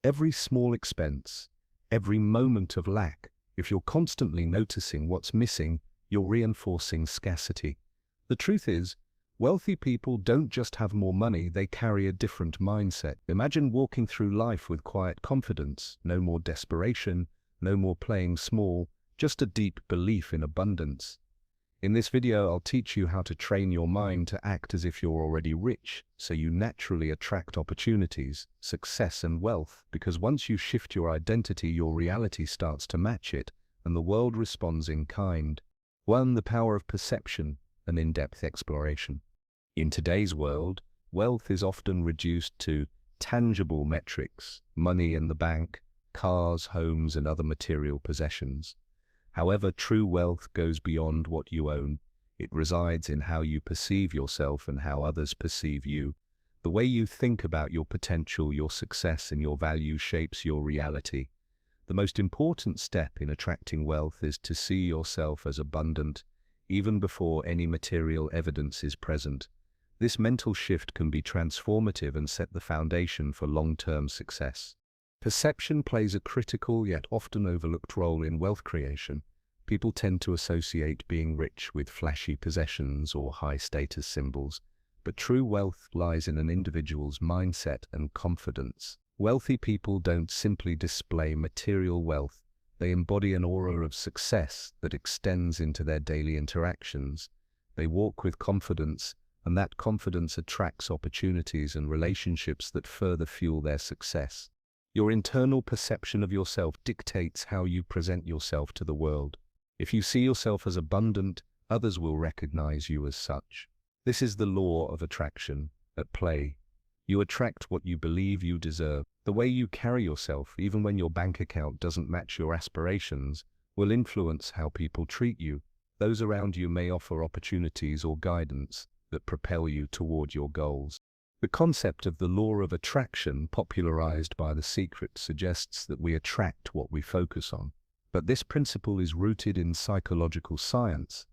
Every small expense, every moment of lack, if you're constantly noticing what's missing, you're reinforcing scarcity. The truth is, wealthy people don't just have more money, they carry a different mindset. Imagine walking through life with quiet confidence, no more desperation, no more playing small, just a deep belief in abundance. In this video, I'll teach you how to train your mind to act as if you're already rich, so you naturally attract opportunities, success and wealth, because once you shift your identity, your reality starts to match it, and the world responds in kind. 1. The power of perception, an in-depth exploration. In today's world, wealth is often reduced to tangible metrics, money in the bank, cars, homes, and other material possessions. However, true wealth goes beyond what you own. It resides in how you perceive yourself and how others perceive you. The way you think about your potential, your success, and your value shapes your reality. The most important step in attracting wealth is to see yourself as abundant, even before any material evidence is present. This mental shift can be transformative and set the foundation for long-term success. Perception plays a critical yet often overlooked role in wealth creation. People tend to associate being rich with flashy possessions or high-status symbols, but true wealth lies in an individual's mindset and confidence. Wealthy people don't simply display material wealth, they embody an aura of success that extends into their daily interactions. They walk with confidence, and that confidence attracts opportunities and relationships that further fuel their success. Your internal perception of yourself dictates how you present yourself to the world. If you see yourself as abundant, others will recognize you as such. This is the law of attraction at play. You attract what you believe you deserve. The way you carry yourself, even when your bank account doesn't match your aspirations, will influence how people treat you. Those around you may offer opportunities or guidance that propel you toward your goals. The concept of the law of attraction, popularized by The Secret, suggests that we attract what we focus on. But this principle is rooted in psychological science.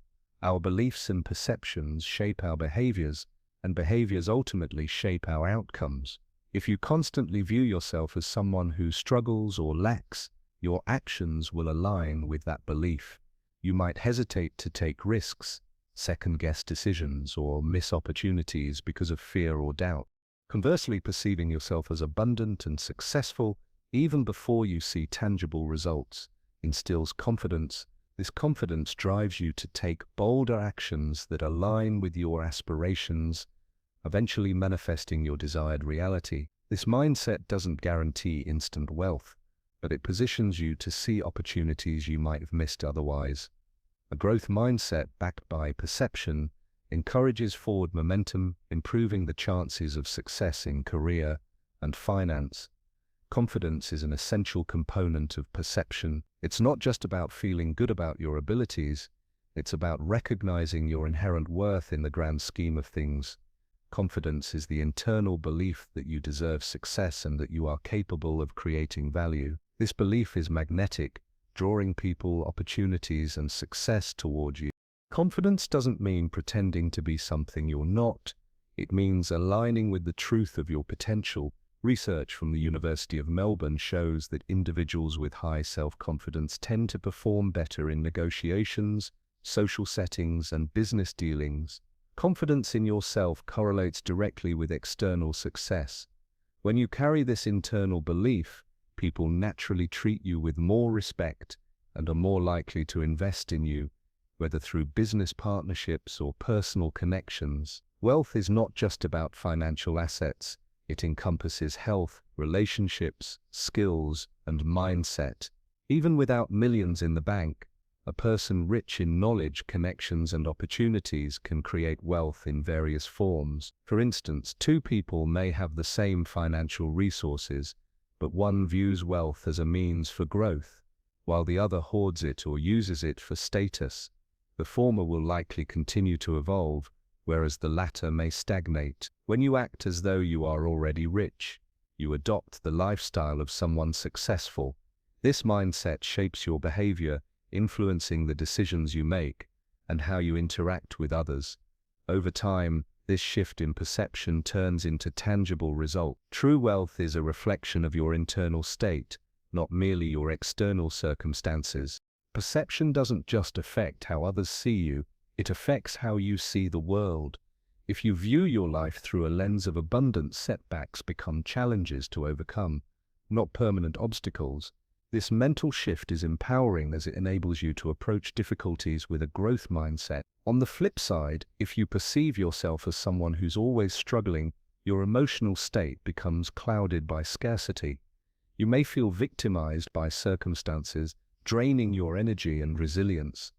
Our beliefs and perceptions shape our behaviors, and behaviors ultimately shape our outcomes. If you constantly view yourself as someone who struggles or lacks, your actions will align with that belief. You might hesitate to take risks, second-guess decisions, or miss opportunities because of fear or doubt. Conversely, perceiving yourself as abundant and successful, even before you see tangible results, instills confidence. This confidence drives you to take bolder actions that align with your aspirations, eventually manifesting your desired reality. This mindset doesn't guarantee instant wealth, but it positions you to see opportunities you might have missed otherwise. A growth mindset backed by perception encourages forward momentum, improving the chances of success in career and finance. Confidence is an essential component of perception. It's not just about feeling good about your abilities, it's about recognizing your inherent worth in the grand scheme of things. Confidence is the internal belief that you deserve success and that you are capable of creating value. This belief is magnetic, drawing people, opportunities, and success toward you. Confidence doesn't mean pretending to be something you're not. It means aligning with the truth of your potential. Research from the University of Melbourne shows that individuals with high self-confidence tend to perform better in negotiations, social settings, and business dealings. Confidence in yourself correlates directly with external success. When you carry this internal belief, people naturally treat you with more respect and are more likely to invest in you, whether through business partnerships or personal connections. Wealth is not just about financial assets. It encompasses health, relationships, skills, and mindset. Even without millions in the bank, a person rich in knowledge, connections, and opportunities can create wealth in various forms. For instance, two people may have the same financial resources, but one views wealth as a means for growth, while the other hoards it or uses it for status. The former will likely continue to evolve, whereas the latter may stagnate. When you act as though you are already rich, you adopt the lifestyle of someone successful. This mindset shapes your behavior, influencing the decisions you make and how you interact with others. Over time, This shift in perception turns into tangible result. True wealth is a reflection of your internal state, not merely your external circumstances. Perception doesn't just affect how others see you, it affects how you see the world. If you view your life through a lens of abundance, setbacks become challenges to overcome, not permanent obstacles. This mental shift is empowering as it enables you to approach difficulties with a growth mindset. On the flip side, if you perceive yourself as someone who's always struggling, your emotional state becomes clouded by scarcity. You may feel victimized by circumstances, draining your energy and resilience.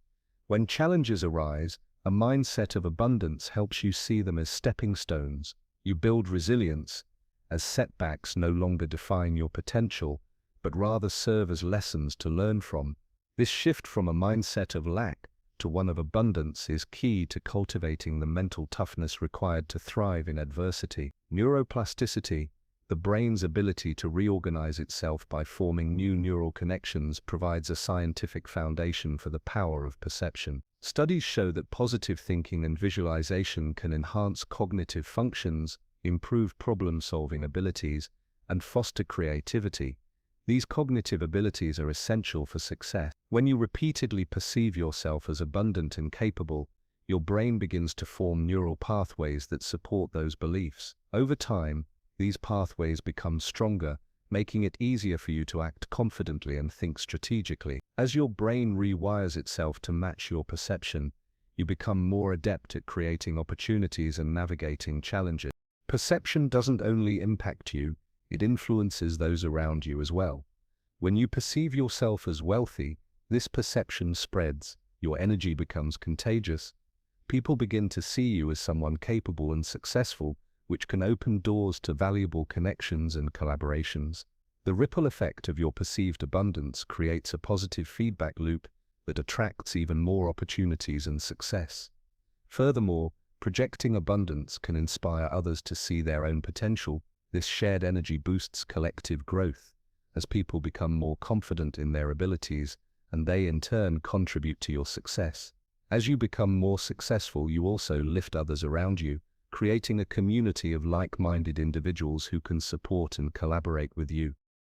When challenges arise, a mindset of abundance helps you see them as stepping stones. You build resilience, as setbacks no longer define your potential, but rather serve as lessons to learn from. This shift from a mindset of lack to one of abundance is key to cultivating the mental toughness required to thrive in adversity. Neuroplasticity, the brain's ability to reorganize itself by forming new neural connections, provides a scientific foundation for the power of perception. Studies show that positive thinking and visualization can enhance cognitive functions, improve problem-solving abilities, and foster creativity. These cognitive abilities are essential for success. When you repeatedly perceive yourself as abundant and capable, your brain begins to form neural pathways that support those beliefs. Over time, these pathways become stronger, making it easier for you to act confidently and think strategically. As your brain rewires itself to match your perception, you become more adept at creating opportunities and navigating challenges. Perception doesn't only impact you, it influences those around you as well. When you perceive yourself as wealthy, this perception spreads, your energy becomes contagious. People begin to see you as someone capable and successful, which can open doors to valuable connections and collaborations. The ripple effect of your perceived abundance creates a positive feedback loop that attracts even more opportunities and success. Furthermore, projecting abundance can inspire others to see their own potential. This shared energy boosts collective growth, as people become more confident in their abilities, and they in turn contribute to your success. As you become more successful, you also lift others around you, creating a community of like-minded individuals who can support and collaborate with you.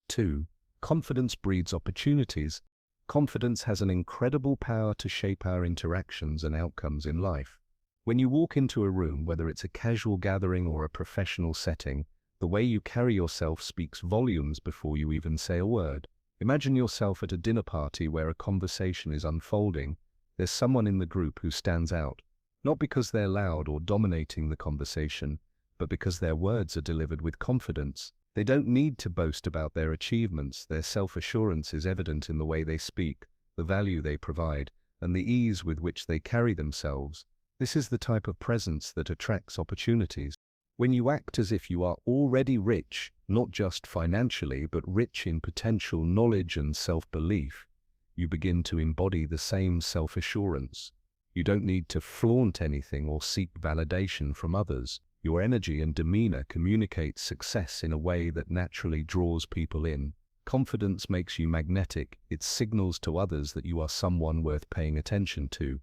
2. Confidence breeds opportunities. Confidence has an incredible power to shape our interactions and outcomes in life. When you walk into a room, whether it's a casual gathering or a professional setting, the way you carry yourself speaks volumes before you even say a word. Imagine yourself at a dinner party where a conversation is unfolding. There's someone in the group who stands out, not because they're loud or dominating the conversation, but because their words are delivered with confidence. They don't need to boast about their achievements. Their self-assurance is evident in the way they speak, the value they provide, and the ease with which they carry themselves. This is the type of presence that attracts opportunities. When you act as if you are already rich, not just financially, but rich in potential, knowledge, and self-belief, you begin to embody the same self-assurance. You don't need to flaunt anything or seek validation from others. Your energy and demeanor communicate success in a way that naturally draws people in. Confidence makes you magnetic. It signals to others that you are someone worth paying attention to,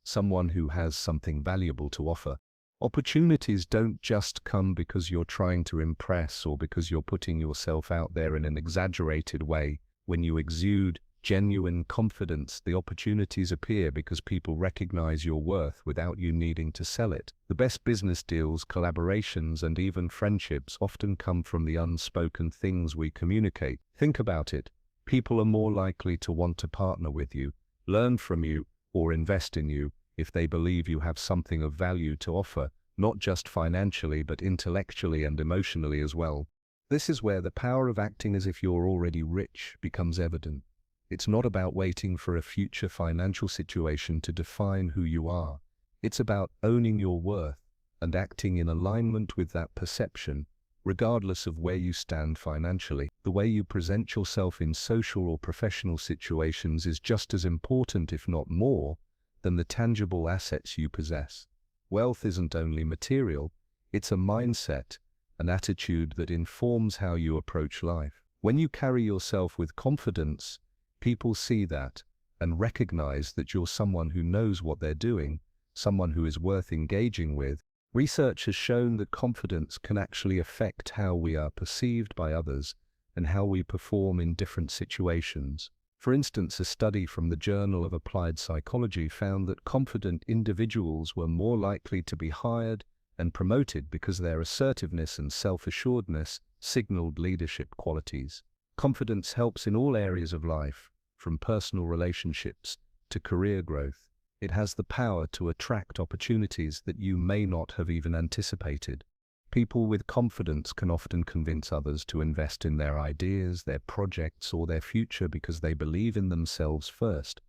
someone who has something valuable to offer. Opportunities don't just come because you're trying to impress or because you're putting yourself out there in an exaggerated way. When you exude genuine confidence, the opportunities appear because people recognize your worth without you needing to sell it. The best business deals, collaborations, and even friendships often come from the unspoken things we communicate. Think about it. People are more likely to want to partner with you, learn from you, or invest in you if they believe you have something of value to offer, not just financially but intellectually and emotionally as well. This is where the power of acting as if you're already rich becomes evident. It's not about waiting for a future financial situation to define who you are. It's about owning your worth and acting in alignment with that perception, regardless of where you stand financially. The way you present yourself in social or professional situations is just as important, if not more, than the tangible assets you possess. Wealth isn't only material, it's a mindset, an attitude that informs how you approach life. When you carry yourself with confidence, people see that and recognize that you're someone who knows what they're doing, someone who is worth engaging with, Research has shown that confidence can actually affect how we are perceived by others and how we perform in different situations. For instance, a study from the Journal of Applied Psychology found that confident individuals were more likely to be hired and promoted because their assertiveness and self-assuredness signaled leadership qualities. Confidence helps in all areas of life, from personal relationships to career growth. It has the power to attract opportunities that you may not have even anticipated. People with confidence can often convince others to invest in their ideas, their projects, or their future because they believe in themselves first.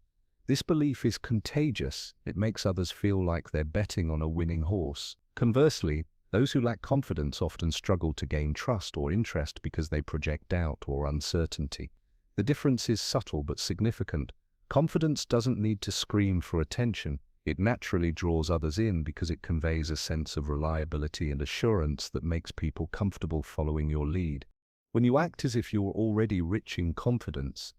This belief is contagious. It makes others feel like they're betting on a winning horse. Conversely, those who lack confidence often struggle to gain trust or interest because they project doubt or uncertainty. The difference is subtle but significant. Confidence doesn't need to scream for attention. It naturally draws others in because it conveys a sense of reliability and assurance that makes people comfortable following your lead. When you act as if you're already rich in confidence,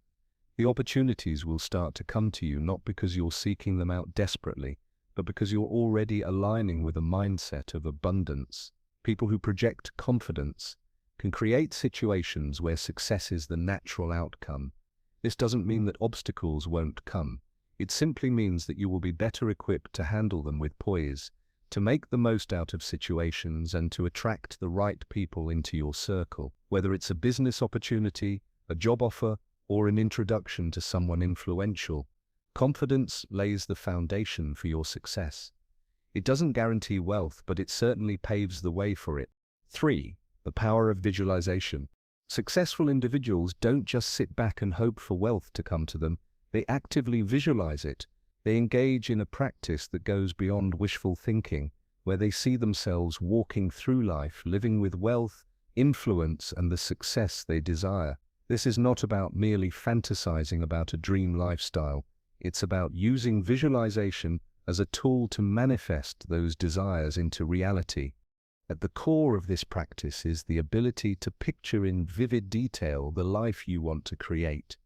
the opportunities will start to come to you not because you're seeking them out desperately, but because you're already aligning with a mindset of abundance. People who project confidence can create situations where success is the natural outcome. This doesn't mean that obstacles won't come. It simply means that you will be better equipped to handle them with poise, to make the most out of situations and to attract the right people into your circle. Whether it's a business opportunity, a job offer, or an introduction to someone influential, confidence lays the foundation for your success. It doesn't guarantee wealth, but it certainly paves the way for it. 3. The power of visualization. Successful individuals don't just sit back and hope for wealth to come to them. They actively visualize it. They engage in a practice that goes beyond wishful thinking, where they see themselves walking through life, living with wealth, influence, and the success they desire. This is not about merely fantasizing about a dream lifestyle. It's about using visualization as a tool to manifest those desires into reality. At the core of this practice is the ability to picture in vivid detail the life you want to create.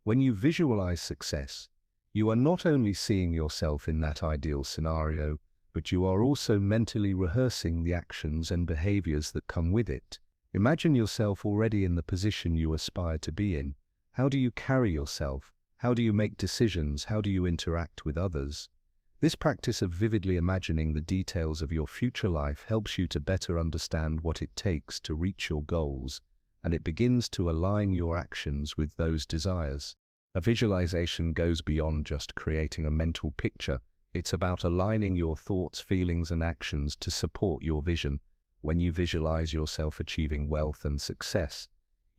When you visualize success, you are not only seeing yourself in that ideal scenario, but you are also mentally rehearsing the actions and behaviors that come with it. Imagine yourself already in the position you aspire to be in. How do you carry yourself? How do you make decisions? How do you interact with others? This practice of vividly imagining the details of your future life helps you to better understand what it takes to reach your goals, and it begins to align your actions with those desires. A visualization goes beyond just creating a mental picture. It's about aligning your thoughts, feelings, and actions to support your vision. When you visualize yourself achieving wealth and success,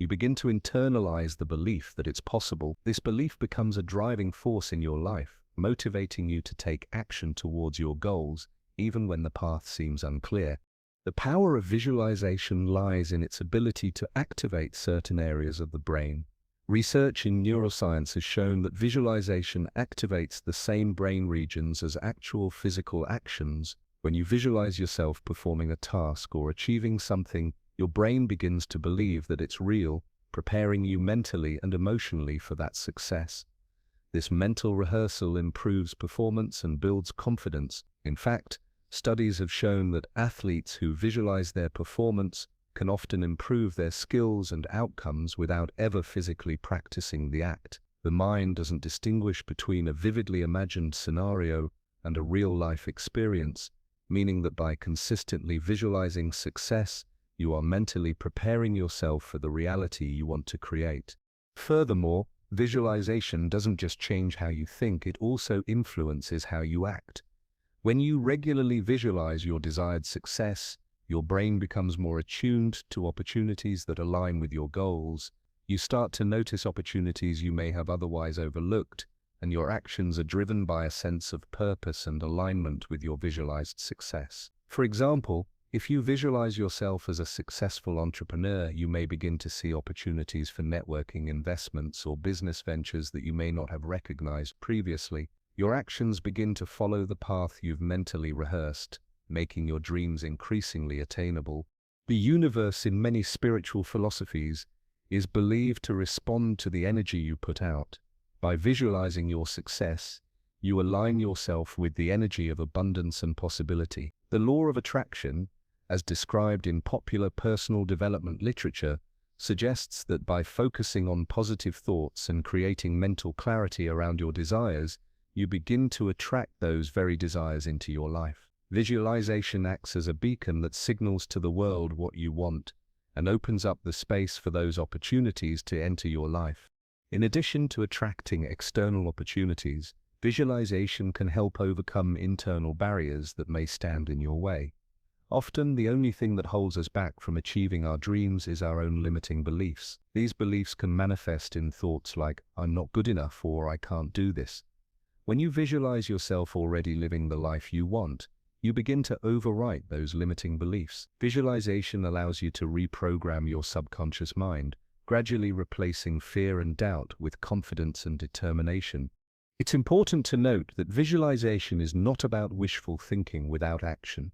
you begin to internalize the belief that it's possible. This belief becomes a driving force in your life, motivating you to take action towards your goals, even when the path seems unclear. The power of visualization lies in its ability to activate certain areas of the brain. Research in neuroscience has shown that visualization activates the same brain regions as actual physical actions. When you visualize yourself performing a task or achieving something, your brain begins to believe that it's real, preparing you mentally and emotionally for that success. This mental rehearsal improves performance and builds confidence. In fact, studies have shown that athletes who visualize their performance can often improve their skills and outcomes without ever physically practicing the act. The mind doesn't distinguish between a vividly imagined scenario and a real-life experience, meaning that by consistently visualizing success, you are mentally preparing yourself for the reality you want to create. Furthermore, visualization doesn't just change how you think, it also influences how you act. When you regularly visualize your desired success, your brain becomes more attuned to opportunities that align with your goals. You start to notice opportunities you may have otherwise overlooked, and your actions are driven by a sense of purpose and alignment with your visualized success. For example, if you visualize yourself as a successful entrepreneur, you may begin to see opportunities for networking, investments, or business ventures that you may not have recognized previously. Your actions begin to follow the path you've mentally rehearsed, making your dreams increasingly attainable. The universe, in many spiritual philosophies, is believed to respond to the energy you put out. By visualizing your success, you align yourself with the energy of abundance and possibility. The law of attraction, as described in popular personal development literature, suggests that by focusing on positive thoughts and creating mental clarity around your desires, you begin to attract those very desires into your life. Visualization acts as a beacon that signals to the world what you want and opens up the space for those opportunities to enter your life. In addition to attracting external opportunities, visualization can help overcome internal barriers that may stand in your way. Often, the only thing that holds us back from achieving our dreams is our own limiting beliefs. These beliefs can manifest in thoughts like, "I'm not good enough," or "I can't do this." When you visualize yourself already living the life you want, you begin to overwrite those limiting beliefs. Visualization allows you to reprogram your subconscious mind, gradually replacing fear and doubt with confidence and determination. It's important to note that visualization is not about wishful thinking without action.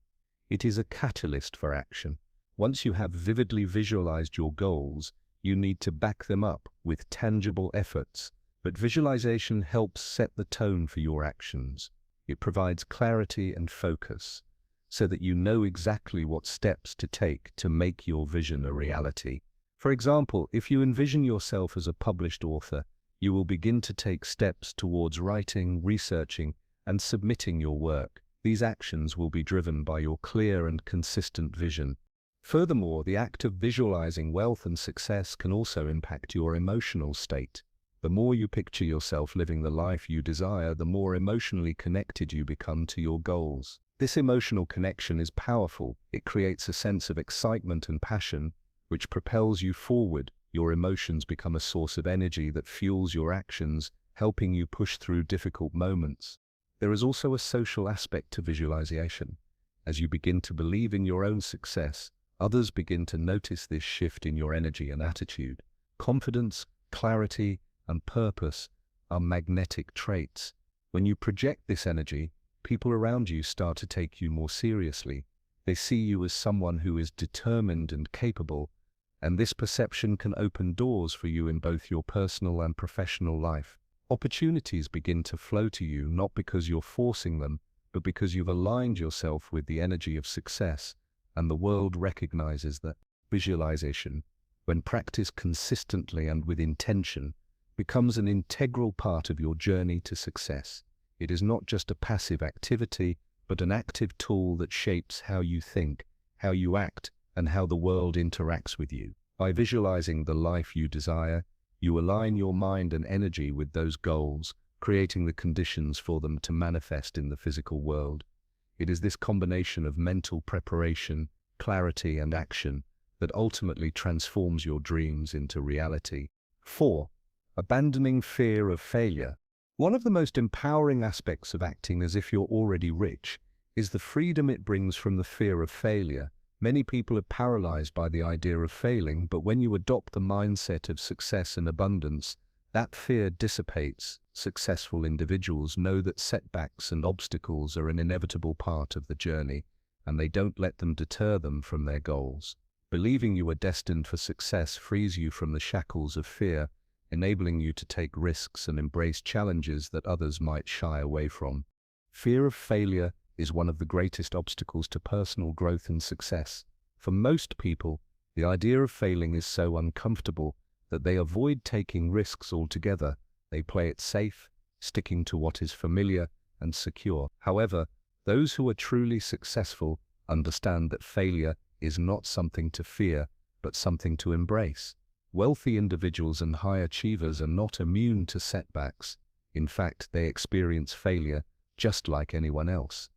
It is a catalyst for action. Once you have vividly visualized your goals, you need to back them up with tangible efforts. But visualization helps set the tone for your actions. It provides clarity and focus so that you know exactly what steps to take to make your vision a reality. For example, if you envision yourself as a published author, you will begin to take steps towards writing, researching, and submitting your work. These actions will be driven by your clear and consistent vision. Furthermore, the act of visualizing wealth and success can also impact your emotional state. The more you picture yourself living the life you desire, the more emotionally connected you become to your goals. This emotional connection is powerful. It creates a sense of excitement and passion, which propels you forward. Your emotions become a source of energy that fuels your actions, helping you push through difficult moments. There is also a social aspect to visualization. As you begin to believe in your own success, others begin to notice this shift in your energy and attitude. Confidence, clarity, and purpose are magnetic traits. When you project this energy, people around you start to take you more seriously. They see you as someone who is determined and capable, and this perception can open doors for you in both your personal and professional life. Opportunities begin to flow to you not because you're forcing them, but because you've aligned yourself with the energy of success, and the world recognizes that. Visualization, when practiced consistently and with intention, becomes an integral part of your journey to success. It is not just a passive activity, but an active tool that shapes how you think, how you act, and how the world interacts with you. By visualizing the life you desire, you align your mind and energy with those goals, creating the conditions for them to manifest in the physical world. It is this combination of mental preparation, clarity, and action that ultimately transforms your dreams into reality. 4. Abandoning fear of failure. One of the most empowering aspects of acting as if you're already rich is the freedom it brings from the fear of failure. Many people are paralyzed by the idea of failing, but when you adopt the mindset of success and abundance, that fear dissipates. Successful individuals know that setbacks and obstacles are an inevitable part of the journey, and they don't let them deter them from their goals. Believing you are destined for success frees you from the shackles of fear, enabling you to take risks and embrace challenges that others might shy away from. Fear of failure is one of the greatest obstacles to personal growth and success. For most people, the idea of failing is so uncomfortable that they avoid taking risks altogether. They play it safe, sticking to what is familiar and secure. However, those who are truly successful understand that failure is not something to fear, but something to embrace. Wealthy individuals and high achievers are not immune to setbacks. In fact, they experience failure just like anyone else.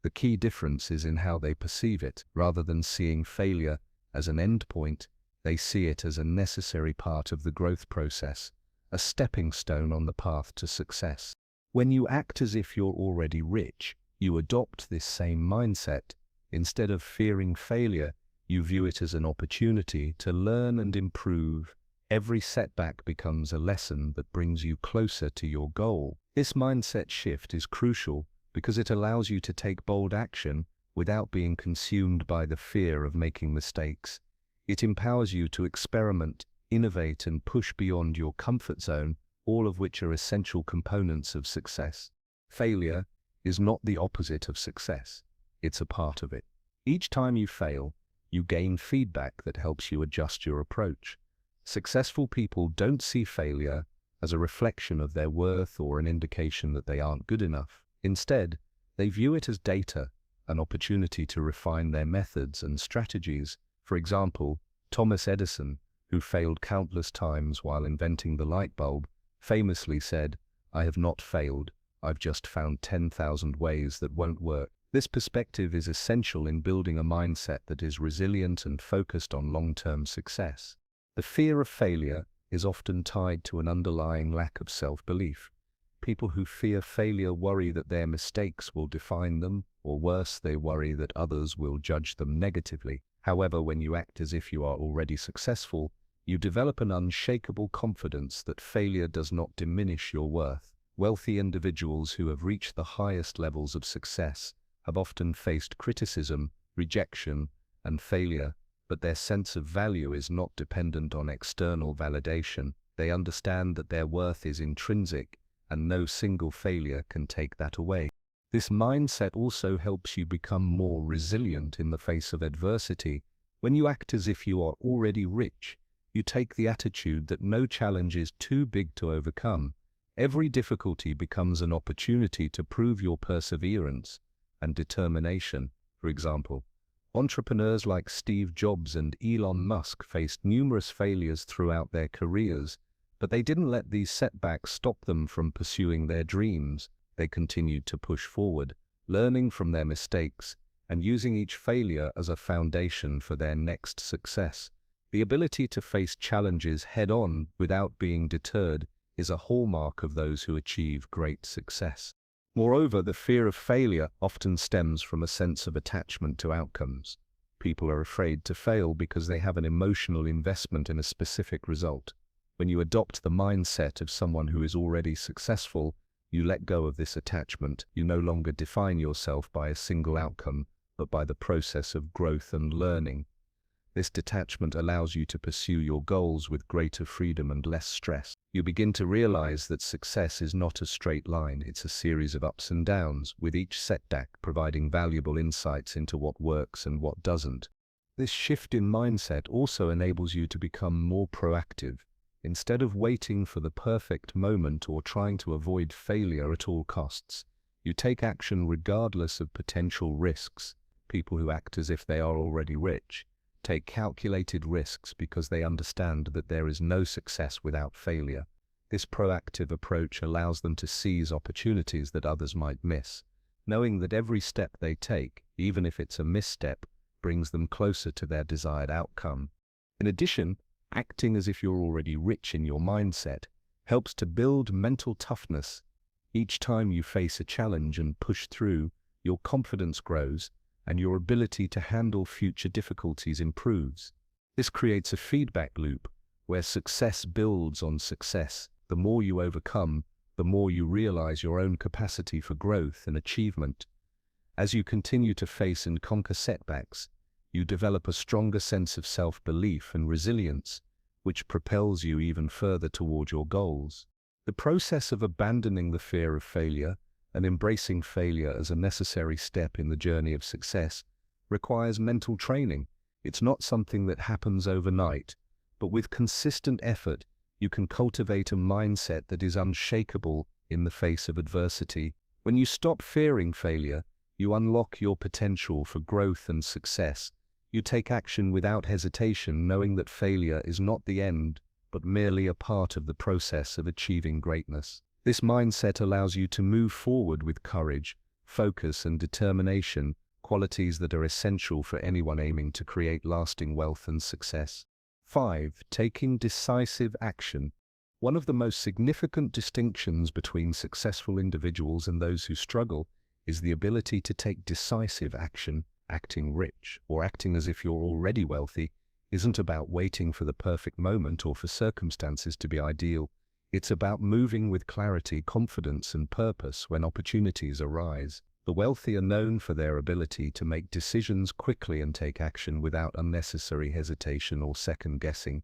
The key difference is in how they perceive it. Rather than seeing failure as an endpoint, they see it as a necessary part of the growth process, a stepping stone on the path to success. When you act as if you're already rich, you adopt this same mindset. Instead of fearing failure, you view it as an opportunity to learn and improve. Every setback becomes a lesson that brings you closer to your goal. This mindset shift is crucial because it allows you to take bold action without being consumed by the fear of making mistakes. It empowers you to experiment, innovate, and push beyond your comfort zone, all of which are essential components of success. Failure is not the opposite of success. it's a part of it. Each time you fail, you gain feedback that helps you adjust your approach. Successful people don't see failure as a reflection of their worth or an indication that they aren't good enough. Instead, they view it as data, an opportunity to refine their methods and strategies. For example, Thomas Edison, who failed countless times while inventing the light bulb, famously said, "I have not failed, I've just found 10,000 ways that won't work." This perspective is essential in building a mindset that is resilient and focused on long-term success. The fear of failure is often tied to an underlying lack of self-belief. People who fear failure worry that their mistakes will define them, or worse, they worry that others will judge them negatively. However, when you act as if you are already successful, you develop an unshakable confidence that failure does not diminish your worth. Wealthy individuals who have reached the highest levels of success have often faced criticism, rejection, and failure, but their sense of value is not dependent on external validation. They understand that their worth is intrinsic, and no single failure can take that away. This mindset also helps you become more resilient in the face of adversity. When you act as if you are already rich, you take the attitude that no challenge is too big to overcome. Every difficulty becomes an opportunity to prove your perseverance and determination. For example, entrepreneurs like Steve Jobs and Elon Musk faced numerous failures throughout their careers, but they didn't let these setbacks stop them from pursuing their dreams. They continued to push forward, learning from their mistakes and using each failure as a foundation for their next success. The ability to face challenges head-on without being deterred is a hallmark of those who achieve great success. Moreover, the fear of failure often stems from a sense of attachment to outcomes. People are afraid to fail because they have an emotional investment in a specific result. When you adopt the mindset of someone who is already successful, you let go of this attachment. You no longer define yourself by a single outcome, but by the process of growth and learning. This detachment allows you to pursue your goals with greater freedom and less stress. You begin to realize that success is not a straight line, it's a series of ups and downs, with each setback providing valuable insights into what works and what doesn't. This shift in mindset also enables you to become more proactive. Instead of waiting for the perfect moment or trying to avoid failure at all costs, you take action regardless of potential risks. People who act as if they are already rich take calculated risks because they understand that there is no success without failure. This proactive approach allows them to seize opportunities that others might miss, knowing that every step they take, even if it's a misstep, brings them closer to their desired outcome. In addition, acting as if you're already rich in your mindset helps to build mental toughness. Each time you face a challenge and push through, your confidence grows, and your ability to handle future difficulties improves. This creates a feedback loop where success builds on success. The more you overcome, the more you realize your own capacity for growth and achievement. As you continue to face and conquer setbacks, you develop a stronger sense of self-belief and resilience, which propels you even further toward your goals. The process of abandoning the fear of failure and embracing failure as a necessary step in the journey of success requires mental training. It's not something that happens overnight, but with consistent effort, you can cultivate a mindset that is unshakable in the face of adversity. When you stop fearing failure, you unlock your potential for growth and success. You take action without hesitation, knowing that failure is not the end, but merely a part of the process of achieving greatness. This mindset allows you to move forward with courage, focus, and determination, qualities that are essential for anyone aiming to create lasting wealth and success. 5. Taking decisive action. One of the most significant distinctions between successful individuals and those who struggle is the ability to take decisive action. Acting rich, or acting as if you're already wealthy, isn't about waiting for the perfect moment or for circumstances to be ideal. It's about moving with clarity, confidence, and purpose when opportunities arise. The wealthy are known for their ability to make decisions quickly and take action without unnecessary hesitation or second-guessing.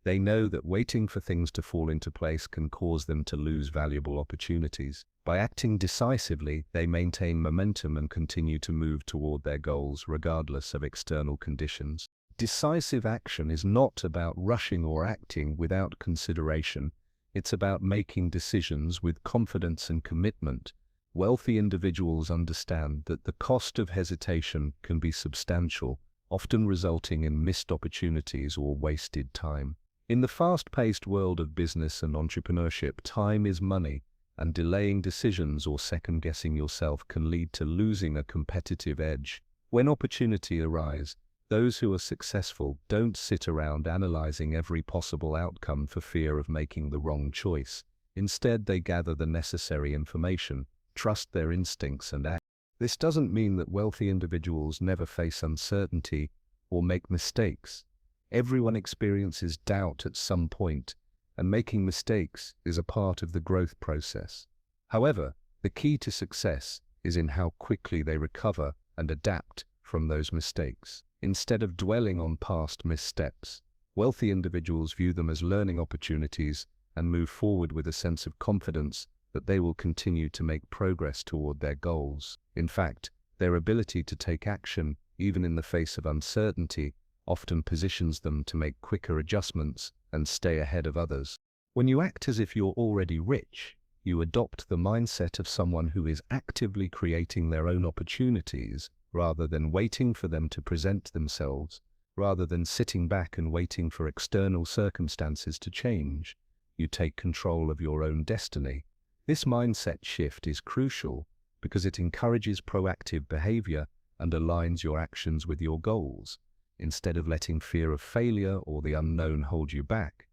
They know that waiting for things to fall into place can cause them to lose valuable opportunities. By acting decisively, they maintain momentum and continue to move toward their goals regardless of external conditions. Decisive action is not about rushing or acting without consideration. It's about making decisions with confidence and commitment. Wealthy individuals understand that the cost of hesitation can be substantial, often resulting in missed opportunities or wasted time. In the fast-paced world of business and entrepreneurship, time is money, and delaying decisions or second-guessing yourself can lead to losing a competitive edge. When opportunity arises, those who are successful don't sit around analyzing every possible outcome for fear of making the wrong choice. Instead, they gather the necessary information, trust their instincts, and act. This doesn't mean that wealthy individuals never face uncertainty or make mistakes. Everyone experiences doubt at some point, and making mistakes is a part of the growth process. However, the key to success is in how quickly they recover and adapt from those mistakes. Instead of dwelling on past missteps, wealthy individuals view them as learning opportunities and move forward with a sense of confidence that they will continue to make progress toward their goals. In fact, their ability to take action, even in the face of uncertainty, often positions them to make quicker adjustments and stay ahead of others. When you act as if you're already rich, you adopt the mindset of someone who is actively creating their own opportunities rather than waiting for them to present themselves. Rather than sitting back and waiting for external circumstances to change, you take control of your own destiny. This mindset shift is crucial because it encourages proactive behavior and aligns your actions with your goals. Instead of letting fear of failure or the unknown hold you back,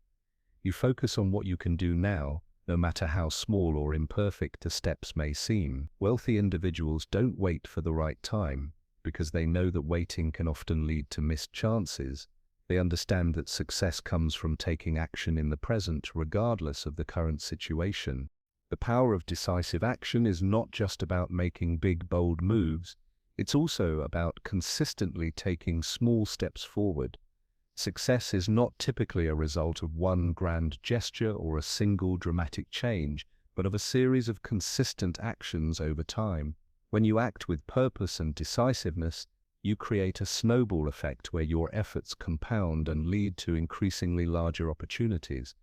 you focus on what you can do now, no matter how small or imperfect the steps may seem. Wealthy individuals don't wait for the right time because they know that waiting can often lead to missed chances. They understand that success comes from taking action in the present, regardless of the current situation. The power of decisive action is not just about making big, bold moves. It's also about consistently taking small steps forward. Success is not typically a result of one grand gesture or a single dramatic change, but of a series of consistent actions over time. When you act with purpose and decisiveness, you create a snowball effect where your efforts compound and lead to increasingly larger opportunities.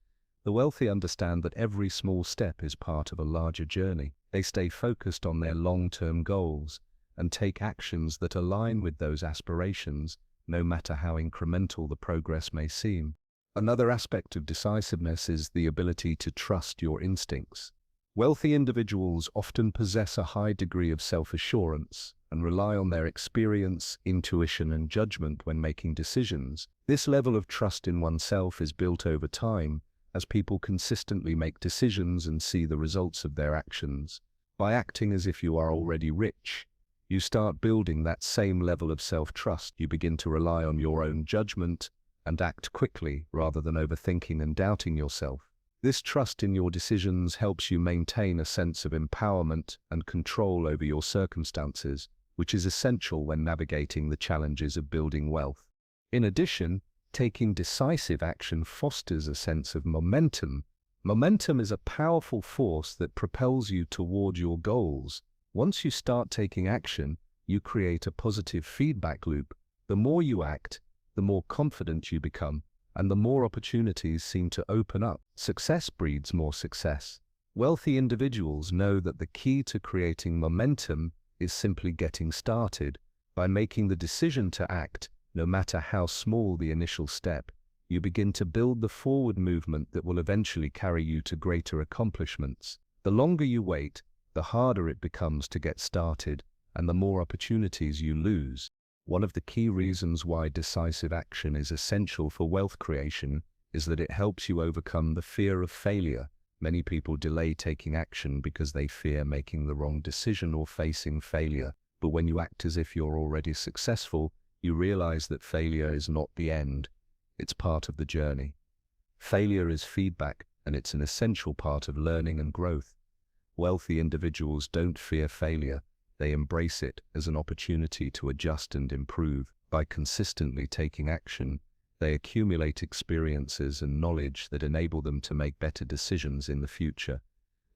The wealthy understand that every small step is part of a larger journey. They stay focused on their long-term goals and take actions that align with those aspirations, no matter how incremental the progress may seem. Another aspect of decisiveness is the ability to trust your instincts. Wealthy individuals often possess a high degree of self-assurance and rely on their experience, intuition, and judgment when making decisions. This level of trust in oneself is built over time as people consistently make decisions and see the results of their actions. By acting as if you are already rich, you start building that same level of self-trust. You begin to rely on your own judgment and act quickly rather than overthinking and doubting yourself. This trust in your decisions helps you maintain a sense of empowerment and control over your circumstances, which is essential when navigating the challenges of building wealth. In addition, taking decisive action fosters a sense of momentum. Momentum is a powerful force that propels you toward your goals. Once you start taking action, you create a positive feedback loop. The more you act, the more confident you become, and the more opportunities seem to open up. Success breeds more success. Wealthy individuals know that the key to creating momentum is simply getting started. By making the decision to act, no matter how small the initial step, you begin to build the forward movement that will eventually carry you to greater accomplishments. The longer you wait, the harder it becomes to get started, and the more opportunities you lose. One of the key reasons why decisive action is essential for wealth creation is that it helps you overcome the fear of failure. Many people delay taking action because they fear making the wrong decision or facing failure. But when you act as if you're already successful, you realize that failure is not the end. It's part of the journey. Failure is feedback, and it's an essential part of learning and growth. Wealthy individuals don't fear failure. They embrace it as an opportunity to adjust and improve. By consistently taking action, They accumulate experiences and knowledge that enable them to make better decisions in the future.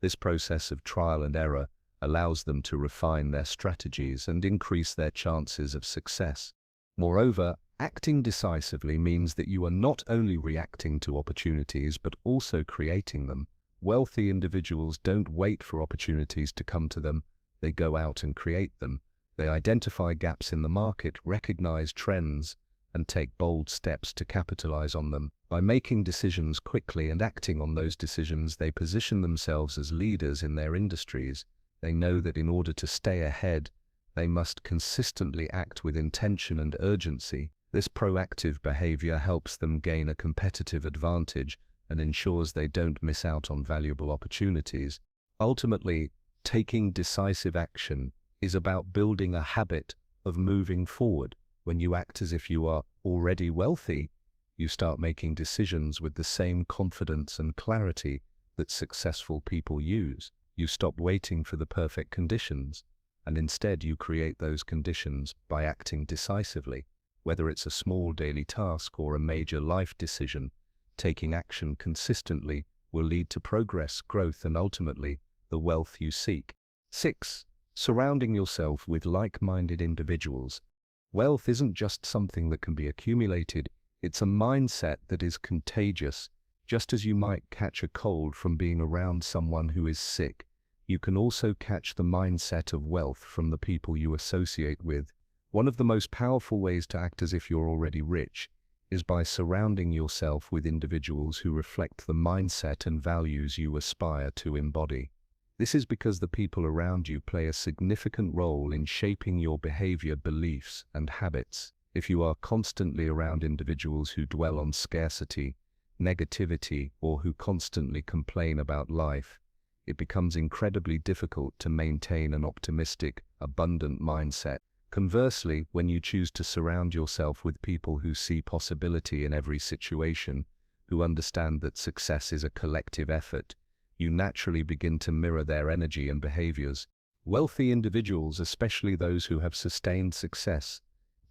This process of trial and error allows them to refine their strategies and increase their chances of success. Moreover, acting decisively means that you are not only reacting to opportunities but also creating them. Wealthy individuals don't wait for opportunities to come to them, they go out and create them. They identify gaps in the market, recognize trends, and take bold steps to capitalize on them. By making decisions quickly and acting on those decisions, they position themselves as leaders in their industries. They know that in order to stay ahead, they must consistently act with intention and urgency. This proactive behavior helps them gain a competitive advantage and ensures they don't miss out on valuable opportunities. Ultimately, taking decisive action is about building a habit of moving forward. When you act as if you are already wealthy, you start making decisions with the same confidence and clarity that successful people use. You stop waiting for the perfect conditions, and instead you create those conditions by acting decisively. Whether it's a small daily task or a major life decision, taking action consistently will lead to progress, growth, and ultimately the wealth you seek. 6. Surrounding yourself with like-minded individuals. Wealth isn't just something that can be accumulated, it's a mindset that is contagious. Just as you might catch a cold from being around someone who is sick, you can also catch the mindset of wealth from the people you associate with. One of the most powerful ways to act as if you're already rich is by surrounding yourself with individuals who reflect the mindset and values you aspire to embody. This is because the people around you play a significant role in shaping your behavior, beliefs, and habits. If you are constantly around individuals who dwell on scarcity, negativity, or who constantly complain about life, it becomes incredibly difficult to maintain an optimistic, abundant mindset. Conversely, when you choose to surround yourself with people who see possibility in every situation, who understand that success is a collective effort, you naturally begin to mirror their energy and behaviors. Wealthy individuals, especially those who have sustained success,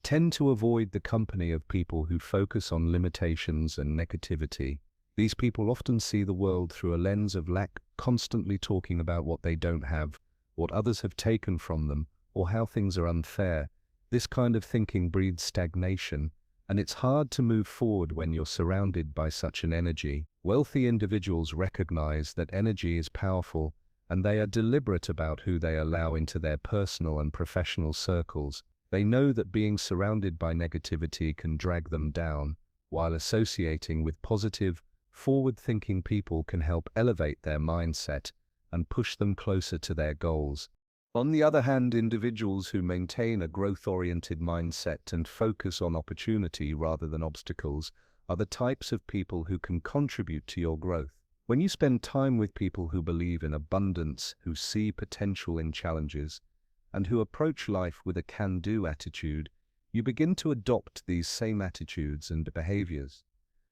tend to avoid the company of people who focus on limitations and negativity. These people often see the world through a lens of lack, constantly talking about what they don't have, what others have taken from them, or how things are unfair. This kind of thinking breeds stagnation, and it's hard to move forward when you're surrounded by such an energy. Wealthy individuals recognize that energy is powerful, and they are deliberate about who they allow into their personal and professional circles. They know that being surrounded by negativity can drag them down, while associating with positive, forward-thinking people can help elevate their mindset and push them closer to their goals. On the other hand, individuals who maintain a growth-oriented mindset and focus on opportunity rather than obstacles are the types of people who can contribute to your growth. When you spend time with people who believe in abundance, who see potential in challenges, and who approach life with a can-do attitude, you begin to adopt these same attitudes and behaviors.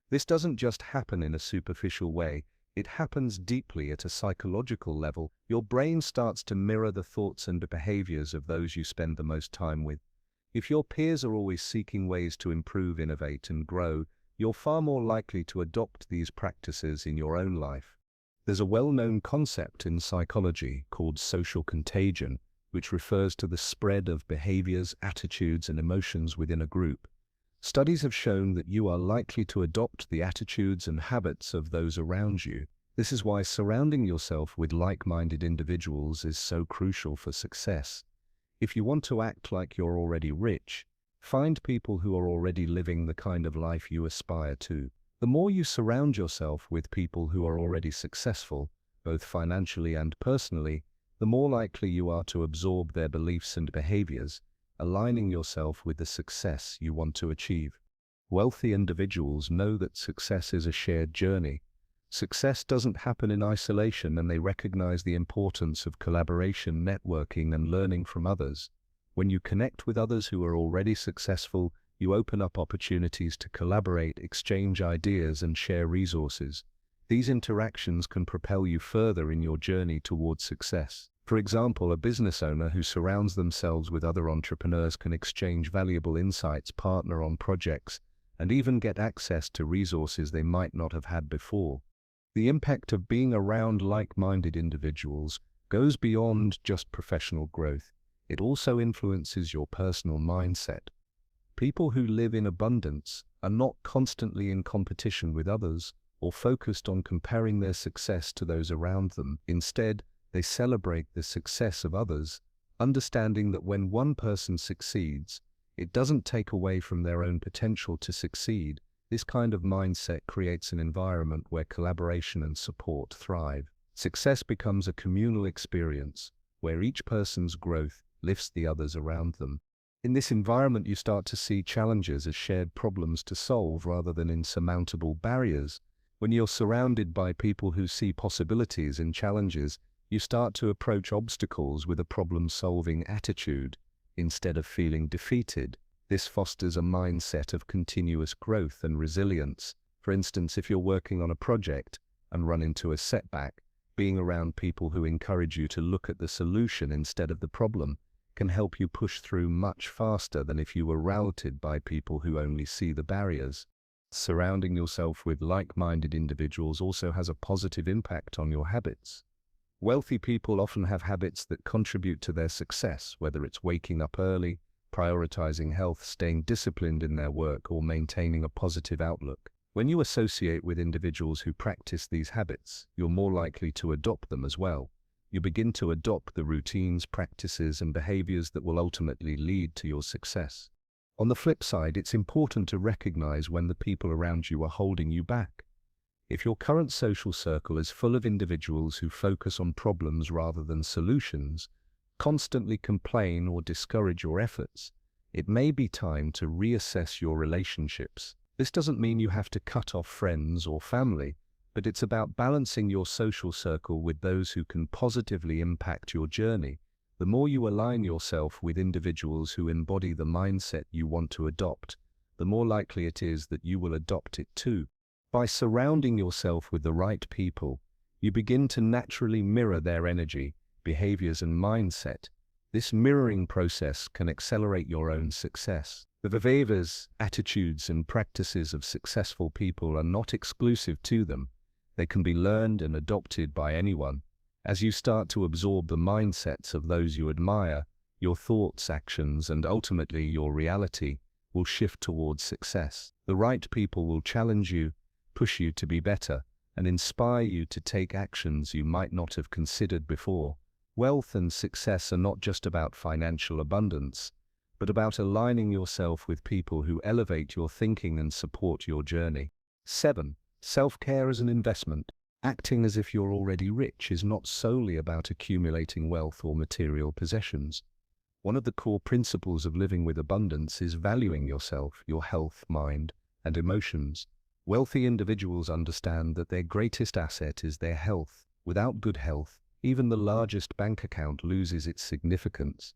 This doesn't just happen in a superficial way, it happens deeply at a psychological level. Your brain starts to mirror the thoughts and behaviors of those you spend the most time with. If your peers are always seeking ways to improve, innovate, and grow, you're far more likely to adopt these practices in your own life. There's a well-known concept in psychology called social contagion, which refers to the spread of behaviors, attitudes, and emotions within a group. Studies have shown that you are likely to adopt the attitudes and habits of those around you. This is why surrounding yourself with like-minded individuals is so crucial for success. If you want to act like you're already rich, find people who are already living the kind of life you aspire to. The more you surround yourself with people who are already successful, both financially and personally, the more likely you are to absorb their beliefs and behaviors, aligning yourself with the success you want to achieve. Wealthy individuals know that success is a shared journey. Success doesn't happen in isolation, and they recognize the importance of collaboration, networking, and learning from others. When you connect with others who are already successful, you open up opportunities to collaborate, exchange ideas, and share resources. These interactions can propel you further in your journey towards success. For example, a business owner who surrounds themselves with other entrepreneurs can exchange valuable insights, partner on projects, and even get access to resources they might not have had before. The impact of being around like-minded individuals goes beyond just professional growth. It also influences your personal mindset. People who live in abundance are not constantly in competition with others or focused on comparing their success to those around them. Instead, they celebrate the success of others, understanding that when one person succeeds, it doesn't take away from their own potential to succeed. This kind of mindset creates an environment where collaboration and support thrive. Success becomes a communal experience where each person's growth lifts the others around them. In this environment, you start to see challenges as shared problems to solve rather than insurmountable barriers. When you're surrounded by people who see possibilities in challenges, you start to approach obstacles with a problem-solving attitude instead of feeling defeated. This fosters a mindset of continuous growth and resilience. For instance, if you're working on a project and run into a setback, being around people who encourage you to look at the solution instead of the problem can help you push through much faster than if you were routed by people who only see the barriers. Surrounding yourself with like-minded individuals also has a positive impact on your habits. Wealthy people often have habits that contribute to their success, whether it's waking up early, prioritizing health, staying disciplined in their work, or maintaining a positive outlook. When you associate with individuals who practice these habits, you're more likely to adopt them as well. You begin to adopt the routines, practices, and behaviors that will ultimately lead to your success. On the flip side, it's important to recognize when the people around you are holding you back. If your current social circle is full of individuals who focus on problems rather than solutions, constantly complain or discourage your efforts, it may be time to reassess your relationships. This doesn't mean you have to cut off friends or family, but it's about balancing your social circle with those who can positively impact your journey. The more you align yourself with individuals who embody the mindset you want to adopt, the more likely it is that you will adopt it too. By surrounding yourself with the right people, you begin to naturally mirror their energy, behaviors, and mindset. This mirroring process can accelerate your own success. The behaviors, attitudes, and practices of successful people are not exclusive to them. They can be learned and adopted by anyone. As you start to absorb the mindsets of those you admire, your thoughts, actions, and ultimately your reality will shift towards success. The right people will challenge you, push you to be better, and inspire you to take actions you might not have considered before. Wealth and success are not just about financial abundance, but about aligning yourself with people who elevate your thinking and support your journey. 7. Self-care as an investment. Acting as if you're already rich is not solely about accumulating wealth or material possessions. One of the core principles of living with abundance is valuing yourself, your health, mind, and emotions. Wealthy individuals understand that their greatest asset is their health. Without good health, even the largest bank account loses its significance.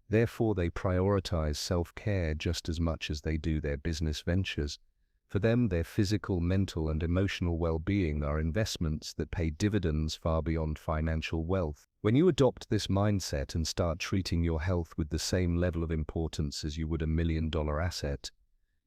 Therefore, they prioritize self-care just as much as they do their business ventures. For them, their physical, mental, and emotional well-being are investments that pay dividends far beyond financial wealth. When you adopt this mindset and start treating your health with the same level of importance as you would a $1,000,000 asset,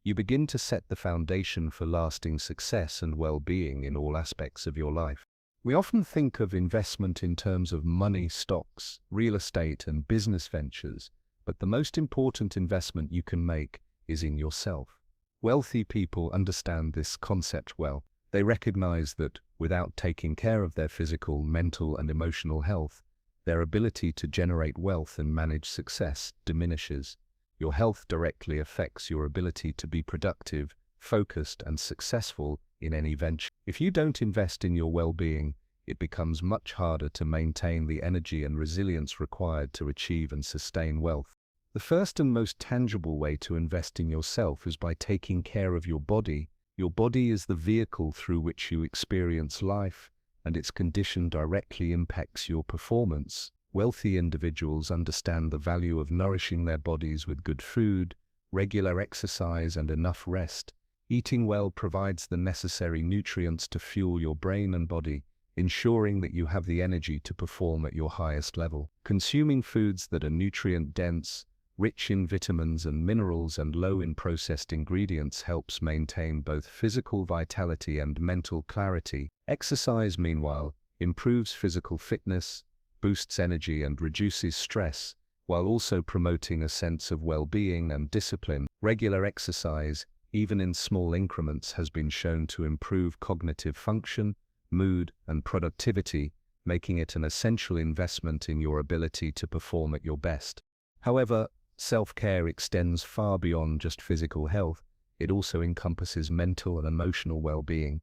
you begin to set the foundation for lasting success and well-being in all aspects of your life. We often think of investment in terms of money, stocks, real estate, and business ventures, but the most important investment you can make is in yourself. Wealthy people understand this concept well. They recognize that without taking care of their physical, mental, and emotional health, their ability to generate wealth and manage success diminishes. Your health directly affects your ability to be productive, focused, and successful in any venture. If you don't invest in your well-being, it becomes much harder to maintain the energy and resilience required to achieve and sustain wealth. The first and most tangible way to invest in yourself is by taking care of your body. Your body is the vehicle through which you experience life, and its condition directly impacts your performance. Wealthy individuals understand the value of nourishing their bodies with good food, regular exercise, and enough rest. Eating well provides the necessary nutrients to fuel your brain and body, ensuring that you have the energy to perform at your highest level. Consuming foods that are nutrient-dense, rich in vitamins and minerals and low in processed ingredients, helps maintain both physical vitality and mental clarity. Exercise, meanwhile, improves physical fitness, boosts energy and reduces stress, while also promoting a sense of well-being and discipline. Regular exercise, even in small increments, has been shown to improve cognitive function, mood, and productivity, making it an essential investment in your ability to perform at your best. However, self-care extends far beyond just physical health. It also encompasses mental and emotional well-being.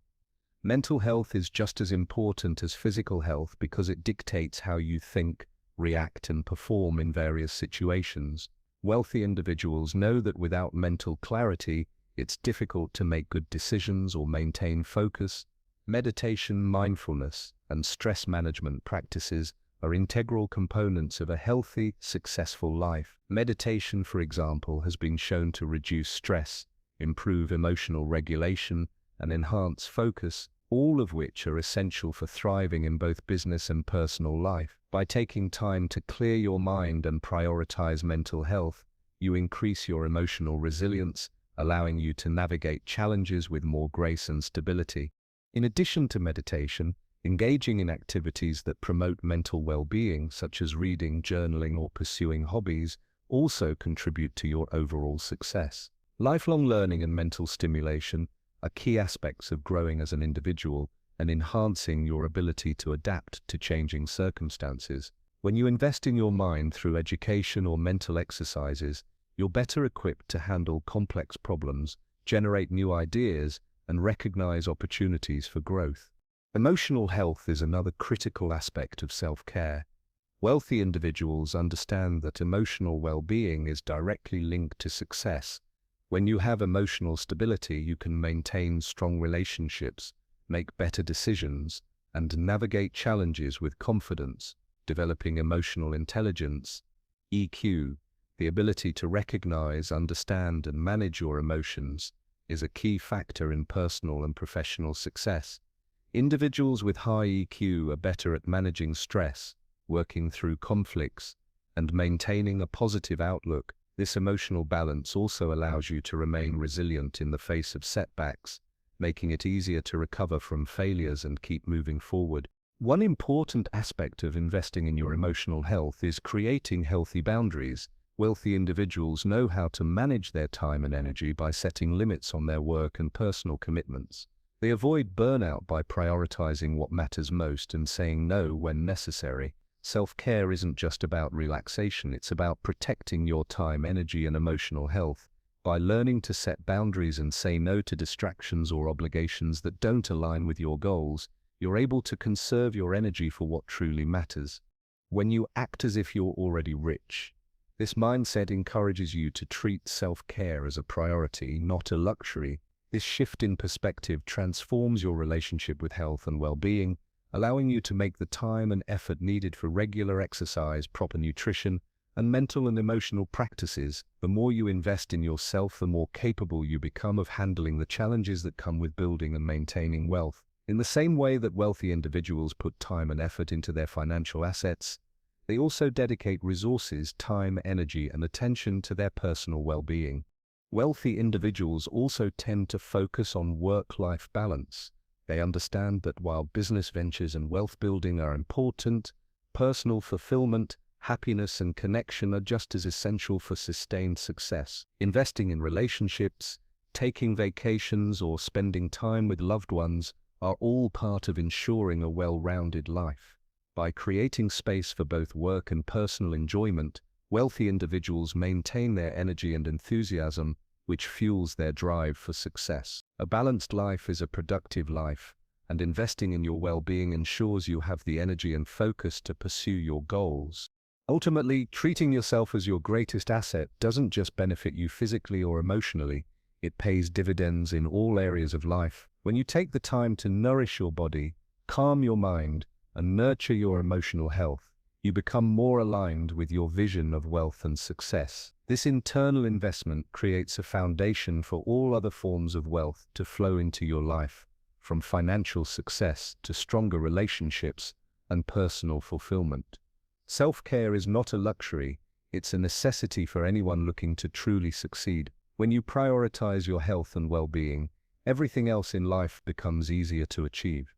Mental health is just as important as physical health because it dictates how you think, react, and perform in various situations. Wealthy individuals know that without mental clarity, it's difficult to make good decisions or maintain focus. Meditation, mindfulness, and stress management practices are integral components of a healthy, successful life. Meditation, for example, has been shown to reduce stress, improve emotional regulation, and enhance focus, all of which are essential for thriving in both business and personal life. By taking time to clear your mind and prioritize mental health, you increase your emotional resilience, allowing you to navigate challenges with more grace and stability. In addition to meditation, engaging in activities that promote mental well-being, such as reading, journaling, or pursuing hobbies, also contribute to your overall success. Lifelong learning and mental stimulation are key aspects of growing as an individual and enhancing your ability to adapt to changing circumstances. When you invest in your mind through education or mental exercises, you're better equipped to handle complex problems, generate new ideas, and recognize opportunities for growth. Emotional health is another critical aspect of self-care. Wealthy individuals understand that emotional well-being is directly linked to success. When you have emotional stability, you can maintain strong relationships, make better decisions, and navigate challenges with confidence. Developing emotional intelligence, EQ, the ability to recognize, understand, and manage your emotions, is a key factor in personal and professional success. Individuals with high EQ are better at managing stress, working through conflicts, and maintaining a positive outlook. This emotional balance also allows you to remain resilient in the face of setbacks, making it easier to recover from failures and keep moving forward. One important aspect of investing in your emotional health is creating healthy boundaries. Wealthy individuals know how to manage their time and energy by setting limits on their work and personal commitments. They avoid burnout by prioritizing what matters most and saying no when necessary. Self-care isn't just about relaxation, it's about protecting your time, energy, and emotional health. By learning to set boundaries and say no to distractions or obligations that don't align with your goals, you're able to conserve your energy for what truly matters. When you act as if you're already rich, this mindset encourages you to treat self-care as a priority, not a luxury. This shift in perspective transforms your relationship with health and well-being, allowing you to make the time and effort needed for regular exercise, proper nutrition, and mental and emotional practices. The more you invest in yourself, the more capable you become of handling the challenges that come with building and maintaining wealth. In the same way that wealthy individuals put time and effort into their financial assets, they also dedicate resources, time, energy, and attention to their personal well-being. Wealthy individuals also tend to focus on work-life balance. They understand that while business ventures and wealth building are important, personal fulfillment, happiness, and connection are just as essential for sustained success. Investing in relationships, taking vacations, or spending time with loved ones are all part of ensuring a well-rounded life. By creating space for both work and personal enjoyment, wealthy individuals maintain their energy and enthusiasm, which fuels their drive for success. A balanced life is a productive life, and investing in your well-being ensures you have the energy and focus to pursue your goals. Ultimately, treating yourself as your greatest asset doesn't just benefit you physically or emotionally, it pays dividends in all areas of life. When you take the time to nourish your body, calm your mind, and nurture your emotional health, you become more aligned with your vision of wealth and success. This internal investment creates a foundation for all other forms of wealth to flow into your life, from financial success to stronger relationships and personal fulfillment. Self-care is not a luxury, It's a necessity for anyone looking to truly succeed. When you prioritize your health and well-being, everything else in life becomes easier to achieve.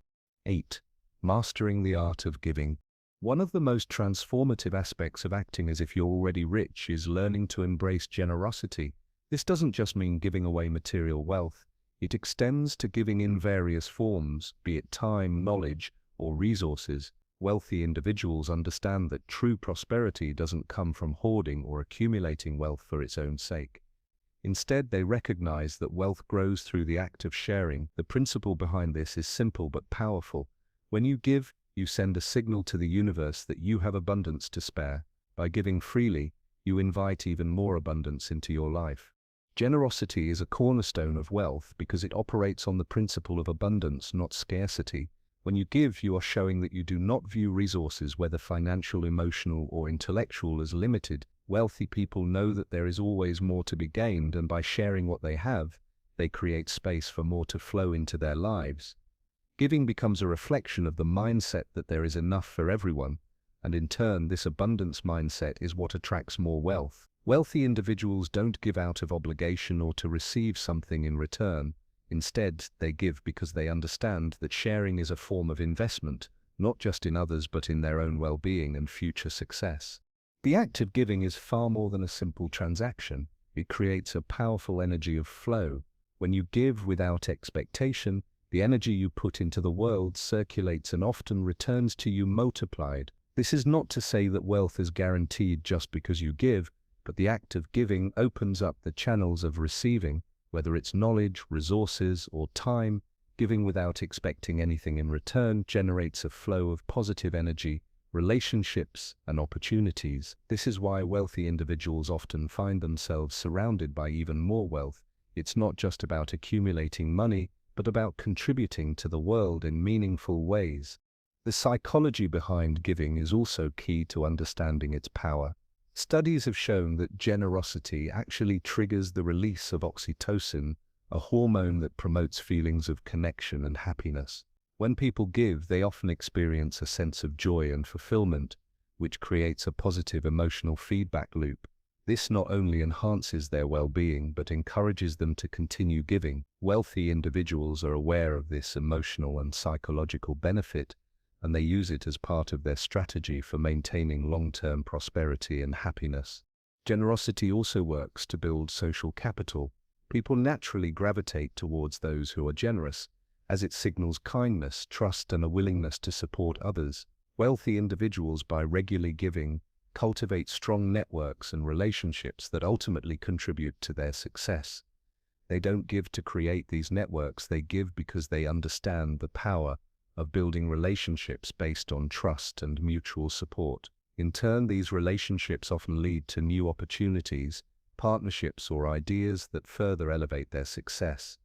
8. Mastering the art of giving. One of the most transformative aspects of acting as if you're already rich is learning to embrace generosity. This doesn't just mean giving away material wealth. It extends to giving in various forms, be it time, knowledge, or resources. Wealthy individuals understand that true prosperity doesn't come from hoarding or accumulating wealth for its own sake. Instead, they recognize that wealth grows through the act of sharing. The principle behind this is simple but powerful. When you give, you send a signal to the universe that you have abundance to spare. By giving freely, you invite even more abundance into your life. Generosity is a cornerstone of wealth because it operates on the principle of abundance, not scarcity. When you give, you are showing that you do not view resources, whether financial, emotional, or intellectual, as limited. Wealthy people know that there is always more to be gained, and by sharing what they have, they create space for more to flow into their lives. Giving becomes a reflection of the mindset that there is enough for everyone, and in turn, this abundance mindset is what attracts more wealth. Wealthy individuals don't give out of obligation or to receive something in return. Instead, they give because they understand that sharing is a form of investment, not just in others but in their own well-being and future success. The act of giving is far more than a simple transaction. It creates a powerful energy of flow. When you give without expectation, the energy you put into the world circulates and often returns to you multiplied. This is not to say that wealth is guaranteed just because you give, but the act of giving opens up the channels of receiving, whether it's knowledge, resources, or time. Giving without expecting anything in return generates a flow of positive energy, relationships, and opportunities. This is why wealthy individuals often find themselves surrounded by even more wealth. It's not just about accumulating money, but about contributing to the world in meaningful ways. The psychology behind giving is also key to understanding its power. Studies have shown that generosity actually triggers the release of oxytocin, a hormone that promotes feelings of connection and happiness. When people give, they often experience a sense of joy and fulfillment, which creates a positive emotional feedback loop. This not only enhances their well-being, but encourages them to continue giving. Wealthy individuals are aware of this emotional and psychological benefit, and they use it as part of their strategy for maintaining long-term prosperity and happiness. Generosity also works to build social capital. People naturally gravitate towards those who are generous, as it signals kindness, trust, and a willingness to support others. Wealthy individuals, by regularly giving, cultivate strong networks and relationships that ultimately contribute to their success. They don't give to create these networks, they give because they understand the power of building relationships based on trust and mutual support. In turn, these relationships often lead to new opportunities, partnerships, or ideas that further elevate their success.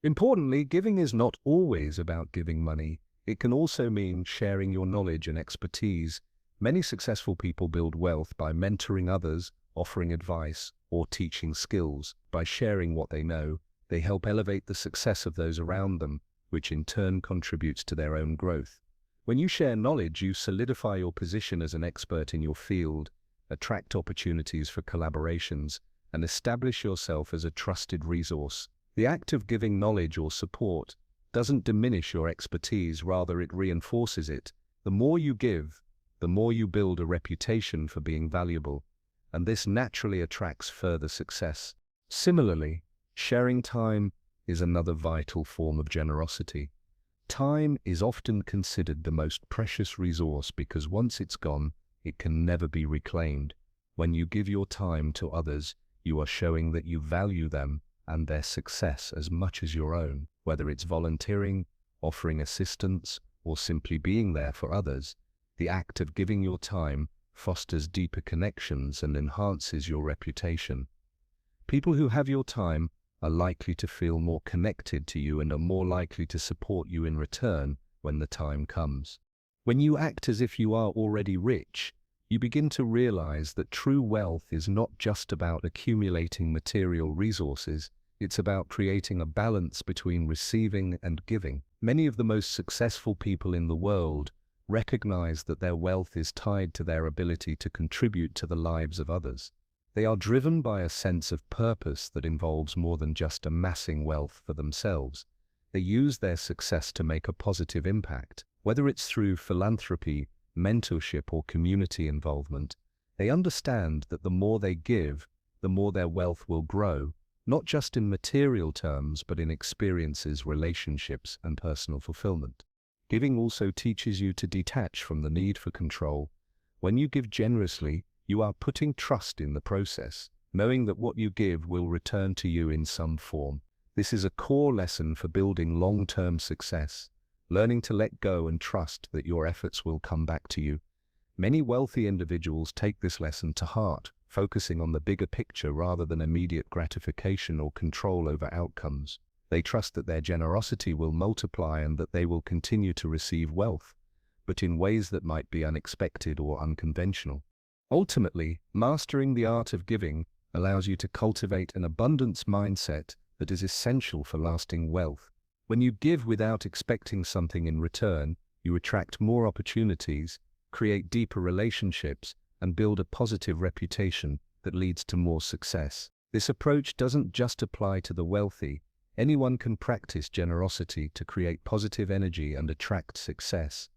Importantly, giving is not always about giving money. It can also mean sharing your knowledge and expertise. Many successful people build wealth by mentoring others, offering advice, or teaching skills. By sharing what they know, they help elevate the success of those around them, which in turn contributes to their own growth. When you share knowledge, you solidify your position as an expert in your field, attract opportunities for collaborations, and establish yourself as a trusted resource. The act of giving knowledge or support doesn't diminish your expertise, rather it reinforces it. The more you give, the more you build a reputation for being valuable, and this naturally attracts further success. Similarly, sharing time is another vital form of generosity. Time is often considered the most precious resource because once it's gone, it can never be reclaimed. When you give your time to others, you are showing that you value them and their success as much as your own. Whether it's volunteering, offering assistance, or simply being there for others, the act of giving your time fosters deeper connections and enhances your reputation. People who have your time are likely to feel more connected to you and are more likely to support you in return when the time comes. When you act as if you are already rich, you begin to realize that true wealth is not just about accumulating material resources, it's about creating a balance between receiving and giving. Many of the most successful people in the world recognize that their wealth is tied to their ability to contribute to the lives of others. They are driven by a sense of purpose that involves more than just amassing wealth for themselves. They use their success to make a positive impact, whether it's through philanthropy, mentorship, or community involvement. They understand that the more they give, the more their wealth will grow, not just in material terms, but in experiences, relationships, and personal fulfillment. Giving also teaches you to detach from the need for control. When you give generously, you are putting trust in the process, knowing that what you give will return to you in some form. This is a core lesson for building long-term success, learning to let go and trust that your efforts will come back to you. Many wealthy individuals take this lesson to heart, focusing on the bigger picture rather than immediate gratification or control over outcomes. They trust that their generosity will multiply and that they will continue to receive wealth, but in ways that might be unexpected or unconventional. Ultimately, mastering the art of giving allows you to cultivate an abundance mindset that is essential for lasting wealth. When you give without expecting something in return, you attract more opportunities, create deeper relationships, and build a positive reputation that leads to more success. This approach doesn't just apply to the wealthy. Anyone can practice generosity to create positive energy and attract success.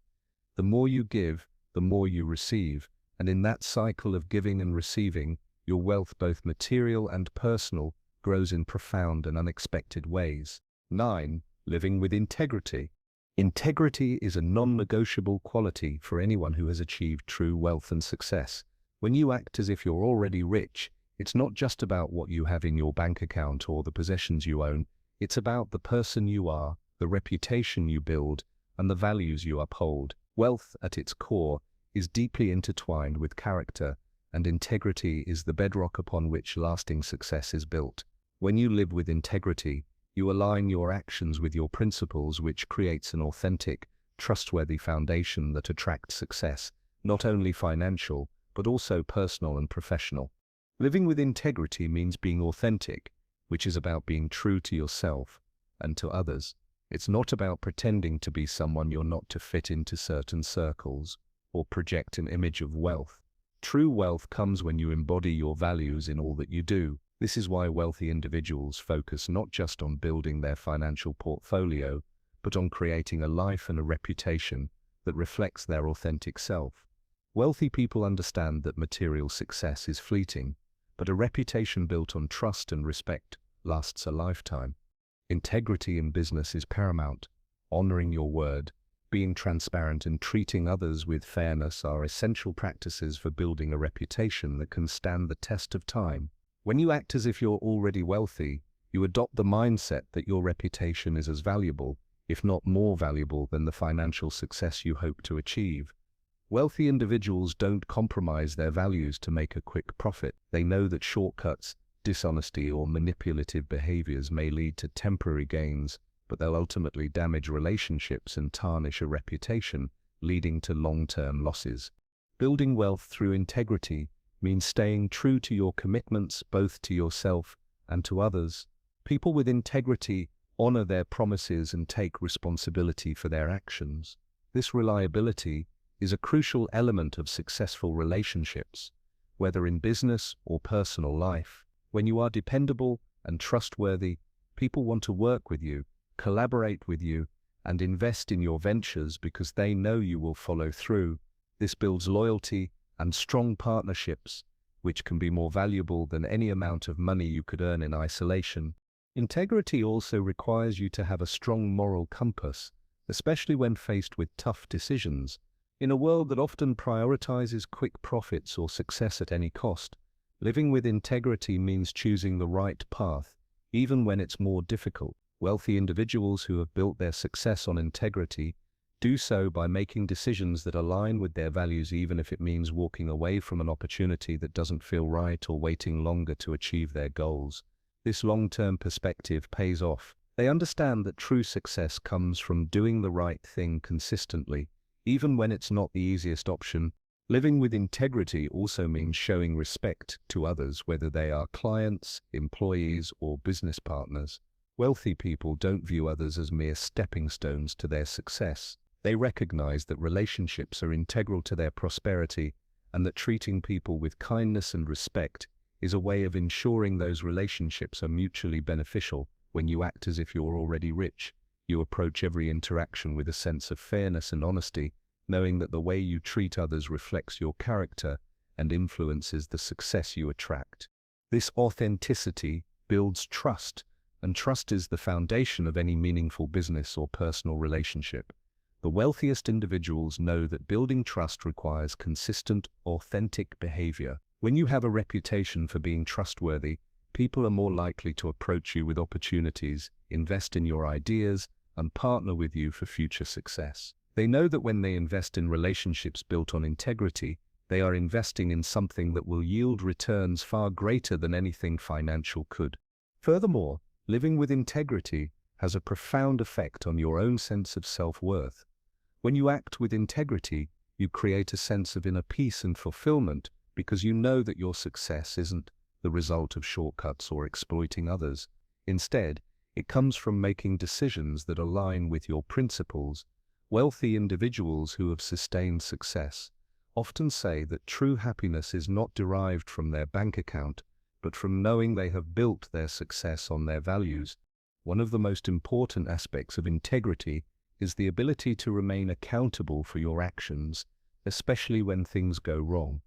The more you give, the more you receive, and in that cycle of giving and receiving, your wealth, both material and personal, grows in profound and unexpected ways. 9. Living with integrity. Integrity is a non-negotiable quality for anyone who has achieved true wealth and success. When you act as if you're already rich, it's not just about what you have in your bank account or the possessions you own. It's about the person you are, the reputation you build, and the values you uphold. Wealth, at its core, is deeply intertwined with character, and integrity is the bedrock upon which lasting success is built. When you live with integrity, you align your actions with your principles, which creates an authentic, trustworthy foundation that attracts success, not only financial, but also personal and professional. Living with integrity means being authentic, which is about being true to yourself and to others. It's not about pretending to be someone you're not to fit into certain circles or project an image of wealth. True wealth comes when you embody your values in all that you do. This is why wealthy individuals focus not just on building their financial portfolio, but on creating a life and a reputation that reflects their authentic self. Wealthy people understand that material success is fleeting, but a reputation built on trust and respect lasts a lifetime. Integrity in business is paramount. Honoring your word, being transparent, and treating others with fairness are essential practices for building a reputation that can stand the test of time. When you act as if you're already wealthy, you adopt the mindset that your reputation is as valuable, if not more valuable, than the financial success you hope to achieve. Wealthy individuals don't compromise their values to make a quick profit. They know that shortcuts, dishonesty, or manipulative behaviors may lead to temporary gains, but they'll ultimately damage relationships and tarnish a reputation, leading to long-term losses. Building wealth through integrity means staying true to your commitments, both to yourself and to others. People with integrity honor their promises and take responsibility for their actions. This reliability is a crucial element of successful relationships, whether in business or personal life. When you are dependable and trustworthy, people want to work with you, collaborate with you, and invest in your ventures because they know you will follow through. This builds loyalty and strong partnerships, which can be more valuable than any amount of money you could earn in isolation. Integrity also requires you to have a strong moral compass, especially when faced with tough decisions. In a world that often prioritizes quick profits or success at any cost, living with integrity means choosing the right path, even when it's more difficult. Wealthy individuals who have built their success on integrity do so by making decisions that align with their values, even if it means walking away from an opportunity that doesn't feel right or waiting longer to achieve their goals. This long-term perspective pays off. They understand that true success comes from doing the right thing consistently, even when it's not the easiest option. Living with integrity also means showing respect to others, whether they are clients, employees, or business partners. Wealthy people don't view others as mere stepping stones to their success. They recognize that relationships are integral to their prosperity and that treating people with kindness and respect is a way of ensuring those relationships are mutually beneficial. When you act as if you're already rich, you approach every interaction with a sense of fairness and honesty, knowing that the way you treat others reflects your character and influences the success you attract. This authenticity builds trust, and trust is the foundation of any meaningful business or personal relationship. The wealthiest individuals know that building trust requires consistent, authentic behavior. When you have a reputation for being trustworthy, people are more likely to approach you with opportunities, invest in your ideas, and partner with you for future success. They know that when they invest in relationships built on integrity, they are investing in something that will yield returns far greater than anything financial could. Furthermore, living with integrity has a profound effect on your own sense of self-worth. When you act with integrity, you create a sense of inner peace and fulfillment because you know that your success isn't the result of shortcuts or exploiting others. Instead, it comes from making decisions that align with your principles. Wealthy individuals who have sustained success often say that true happiness is not derived from their bank account, but from knowing they have built their success on their values. One of the most important aspects of integrity is the ability to remain accountable for your actions, especially when things go wrong.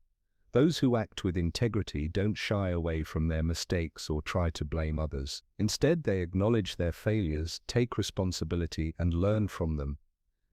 Those who act with integrity don't shy away from their mistakes or try to blame others. Instead, they acknowledge their failures, take responsibility, and learn from them.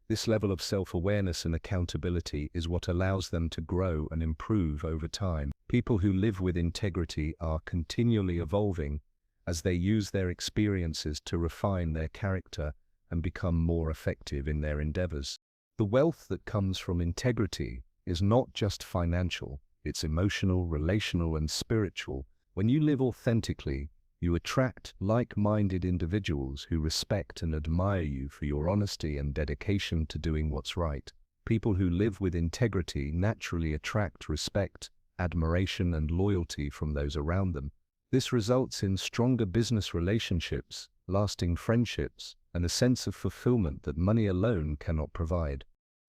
This level of self-awareness and accountability is what allows them to grow and improve over time. People who live with integrity are continually evolving as they use their experiences to refine their character and become more effective in their endeavors. The wealth that comes from integrity is not just financial, it's emotional, relational, and spiritual. When you live authentically, you attract like-minded individuals who respect and admire you for your honesty and dedication to doing what's right. People who live with integrity naturally attract respect, admiration, and loyalty from those around them. This results in stronger business relationships, lasting friendships, and a sense of fulfillment that money alone cannot provide.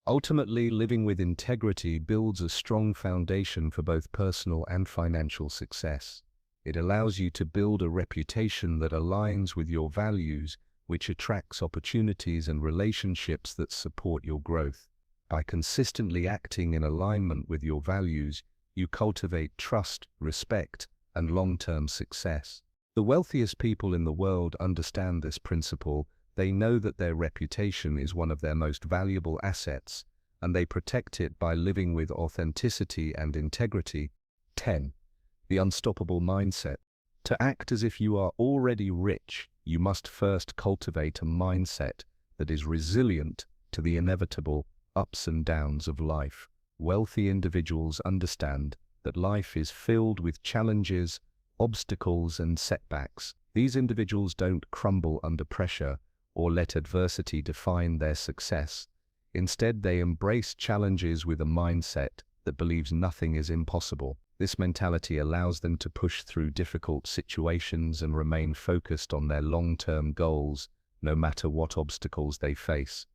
Ultimately, living with integrity builds a strong foundation for both personal and financial success. It allows you to build a reputation that aligns with your values, which attracts opportunities and relationships that support your growth. By consistently acting in alignment with your values, you cultivate trust, respect, and long-term success. The wealthiest people in the world understand this principle. They know that their reputation is one of their most valuable assets, and they protect it by living with authenticity and integrity. 10. The unstoppable mindset. To act as if you are already rich, you must first cultivate a mindset that is resilient to the inevitable ups and downs of life. Wealthy individuals understand that life is filled with challenges, obstacles, and setbacks. These individuals don't crumble under pressure or let adversity define their success. Instead, they embrace challenges with a mindset that believes nothing is impossible. This mentality allows them to push through difficult situations and remain focused on their long-term goals, no matter what obstacles they face.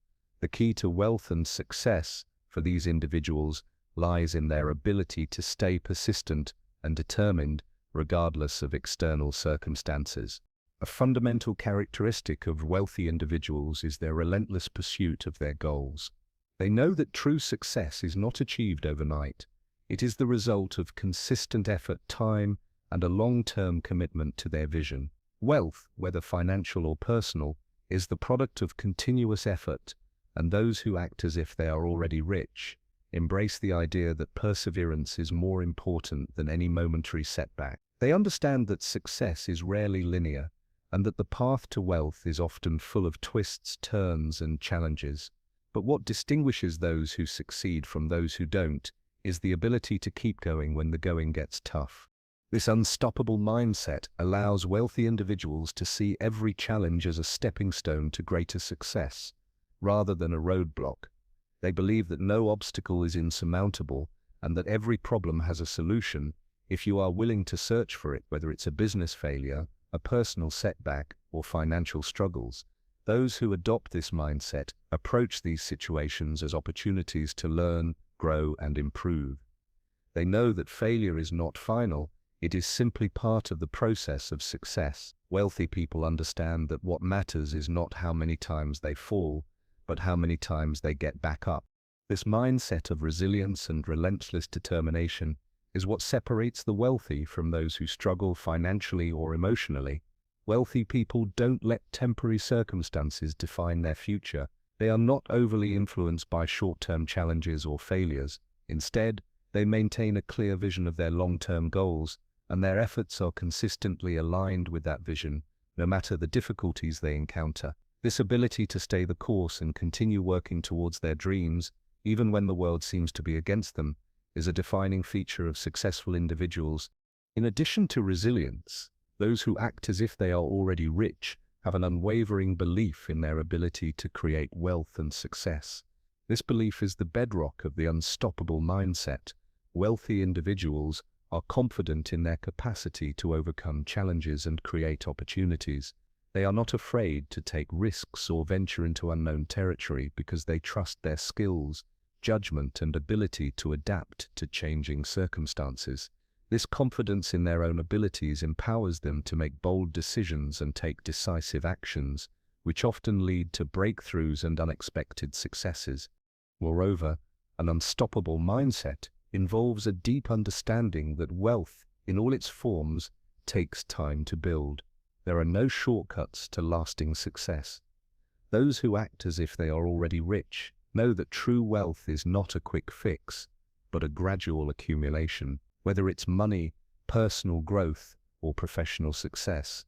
The key to wealth and success for these individuals lies in their ability to stay persistent and determined regardless of external circumstances. A fundamental characteristic of wealthy individuals is their relentless pursuit of their goals. They know that true success is not achieved overnight. It is the result of consistent effort, time, and a long-term commitment to their vision. Wealth, whether financial or personal, is the product of continuous effort, and those who act as if they are already rich embrace the idea that perseverance is more important than any momentary setback. They understand that success is rarely linear, and that the path to wealth is often full of twists, turns, and challenges. But what distinguishes those who succeed from those who don't is the ability to keep going when the going gets tough. This unstoppable mindset allows wealthy individuals to see every challenge as a stepping stone to greater success, rather than a roadblock. They believe that no obstacle is insurmountable and that every problem has a solution if you are willing to search for it, whether it's a business failure, a personal setback, or financial struggles. Those who adopt this mindset approach these situations as opportunities to learn, grow, and improve. They know that failure is not final, it is simply part of the process of success. Wealthy people understand that what matters is not how many times they fall, but how many times they get back up. This mindset of resilience and relentless determination is what separates the wealthy from those who struggle financially or emotionally. Wealthy people don't let temporary circumstances define their future. They are not overly influenced by short-term challenges or failures. Instead, they maintain a clear vision of their long-term goals, and their efforts are consistently aligned with that vision, no matter the difficulties they encounter. This ability to stay the course and continue working towards their dreams, even when the world seems to be against them, is a defining feature of successful individuals. In addition to resilience, those who act as if they are already rich have an unwavering belief in their ability to create wealth and success. This belief is the bedrock of the unstoppable mindset. Wealthy individuals are confident in their capacity to overcome challenges and create opportunities. They are not afraid to take risks or venture into unknown territory because they trust their skills, judgment, and ability to adapt to changing circumstances. This confidence in their own abilities empowers them to make bold decisions and take decisive actions, which often lead to breakthroughs and unexpected successes. Moreover, an unstoppable mindset involves a deep understanding that wealth, in all its forms, takes time to build. There are no shortcuts to lasting success. Those who act as if they are already rich know that true wealth is not a quick fix, but a gradual accumulation. Whether it's money, personal growth, or professional success,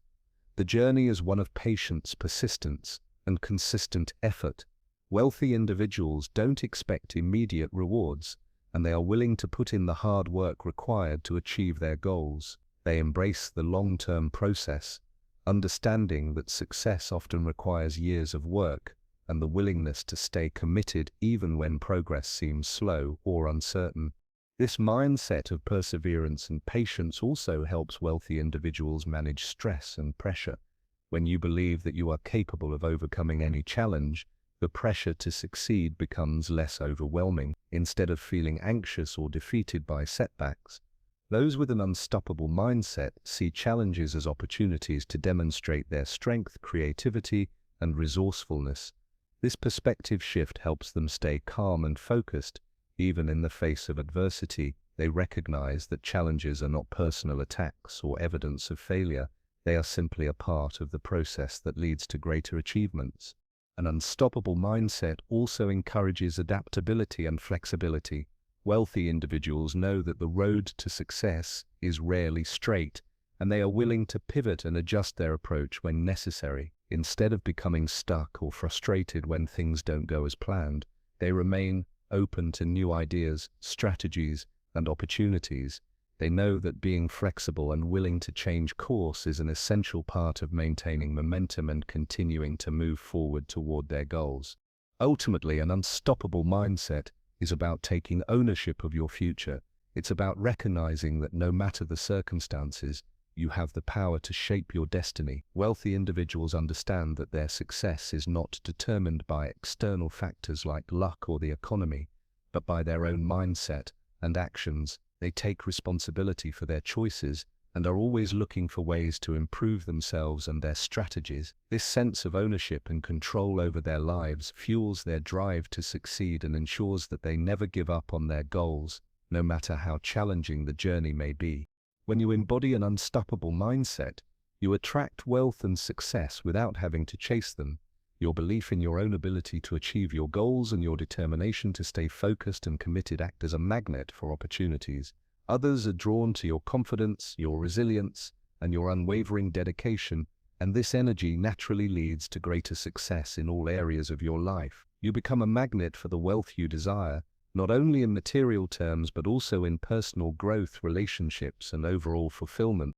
the journey is one of patience, persistence, and consistent effort. Wealthy individuals don't expect immediate rewards, and they are willing to put in the hard work required to achieve their goals. They embrace the long-term process, understanding that success often requires years of work and the willingness to stay committed even when progress seems slow or uncertain. This mindset of perseverance and patience also helps wealthy individuals manage stress and pressure. When you believe that you are capable of overcoming any challenge, the pressure to succeed becomes less overwhelming. Instead of feeling anxious or defeated by setbacks, those with an unstoppable mindset see challenges as opportunities to demonstrate their strength, creativity, and resourcefulness. This perspective shift helps them stay calm and focused, even in the face of adversity. They recognize that challenges are not personal attacks or evidence of failure. They are simply a part of the process that leads to greater achievements. An unstoppable mindset also encourages adaptability and flexibility. Wealthy individuals know that the road to success is rarely straight, and they are willing to pivot and adjust their approach when necessary. Instead of becoming stuck or frustrated when things don't go as planned, they remain open to new ideas, strategies, and opportunities. They know that being flexible and willing to change course is an essential part of maintaining momentum and continuing to move forward toward their goals. Ultimately, an unstoppable mindset is about taking ownership of your future. It's about recognizing that no matter the circumstances, you have the power to shape your destiny. Wealthy individuals understand that their success is not determined by external factors like luck or the economy, but by their own mindset and actions. They take responsibility for their choices and are always looking for ways to improve themselves and their strategies. This sense of ownership and control over their lives fuels their drive to succeed and ensures that they never give up on their goals, no matter how challenging the journey may be. When you embody an unstoppable mindset, you attract wealth and success without having to chase them. Your belief in your own ability to achieve your goals and your determination to stay focused and committed act as a magnet for opportunities. Others are drawn to your confidence, your resilience, and your unwavering dedication, and this energy naturally leads to greater success in all areas of your life. You become a magnet for the wealth you desire, not only in material terms but also in personal growth, relationships, and overall fulfillment.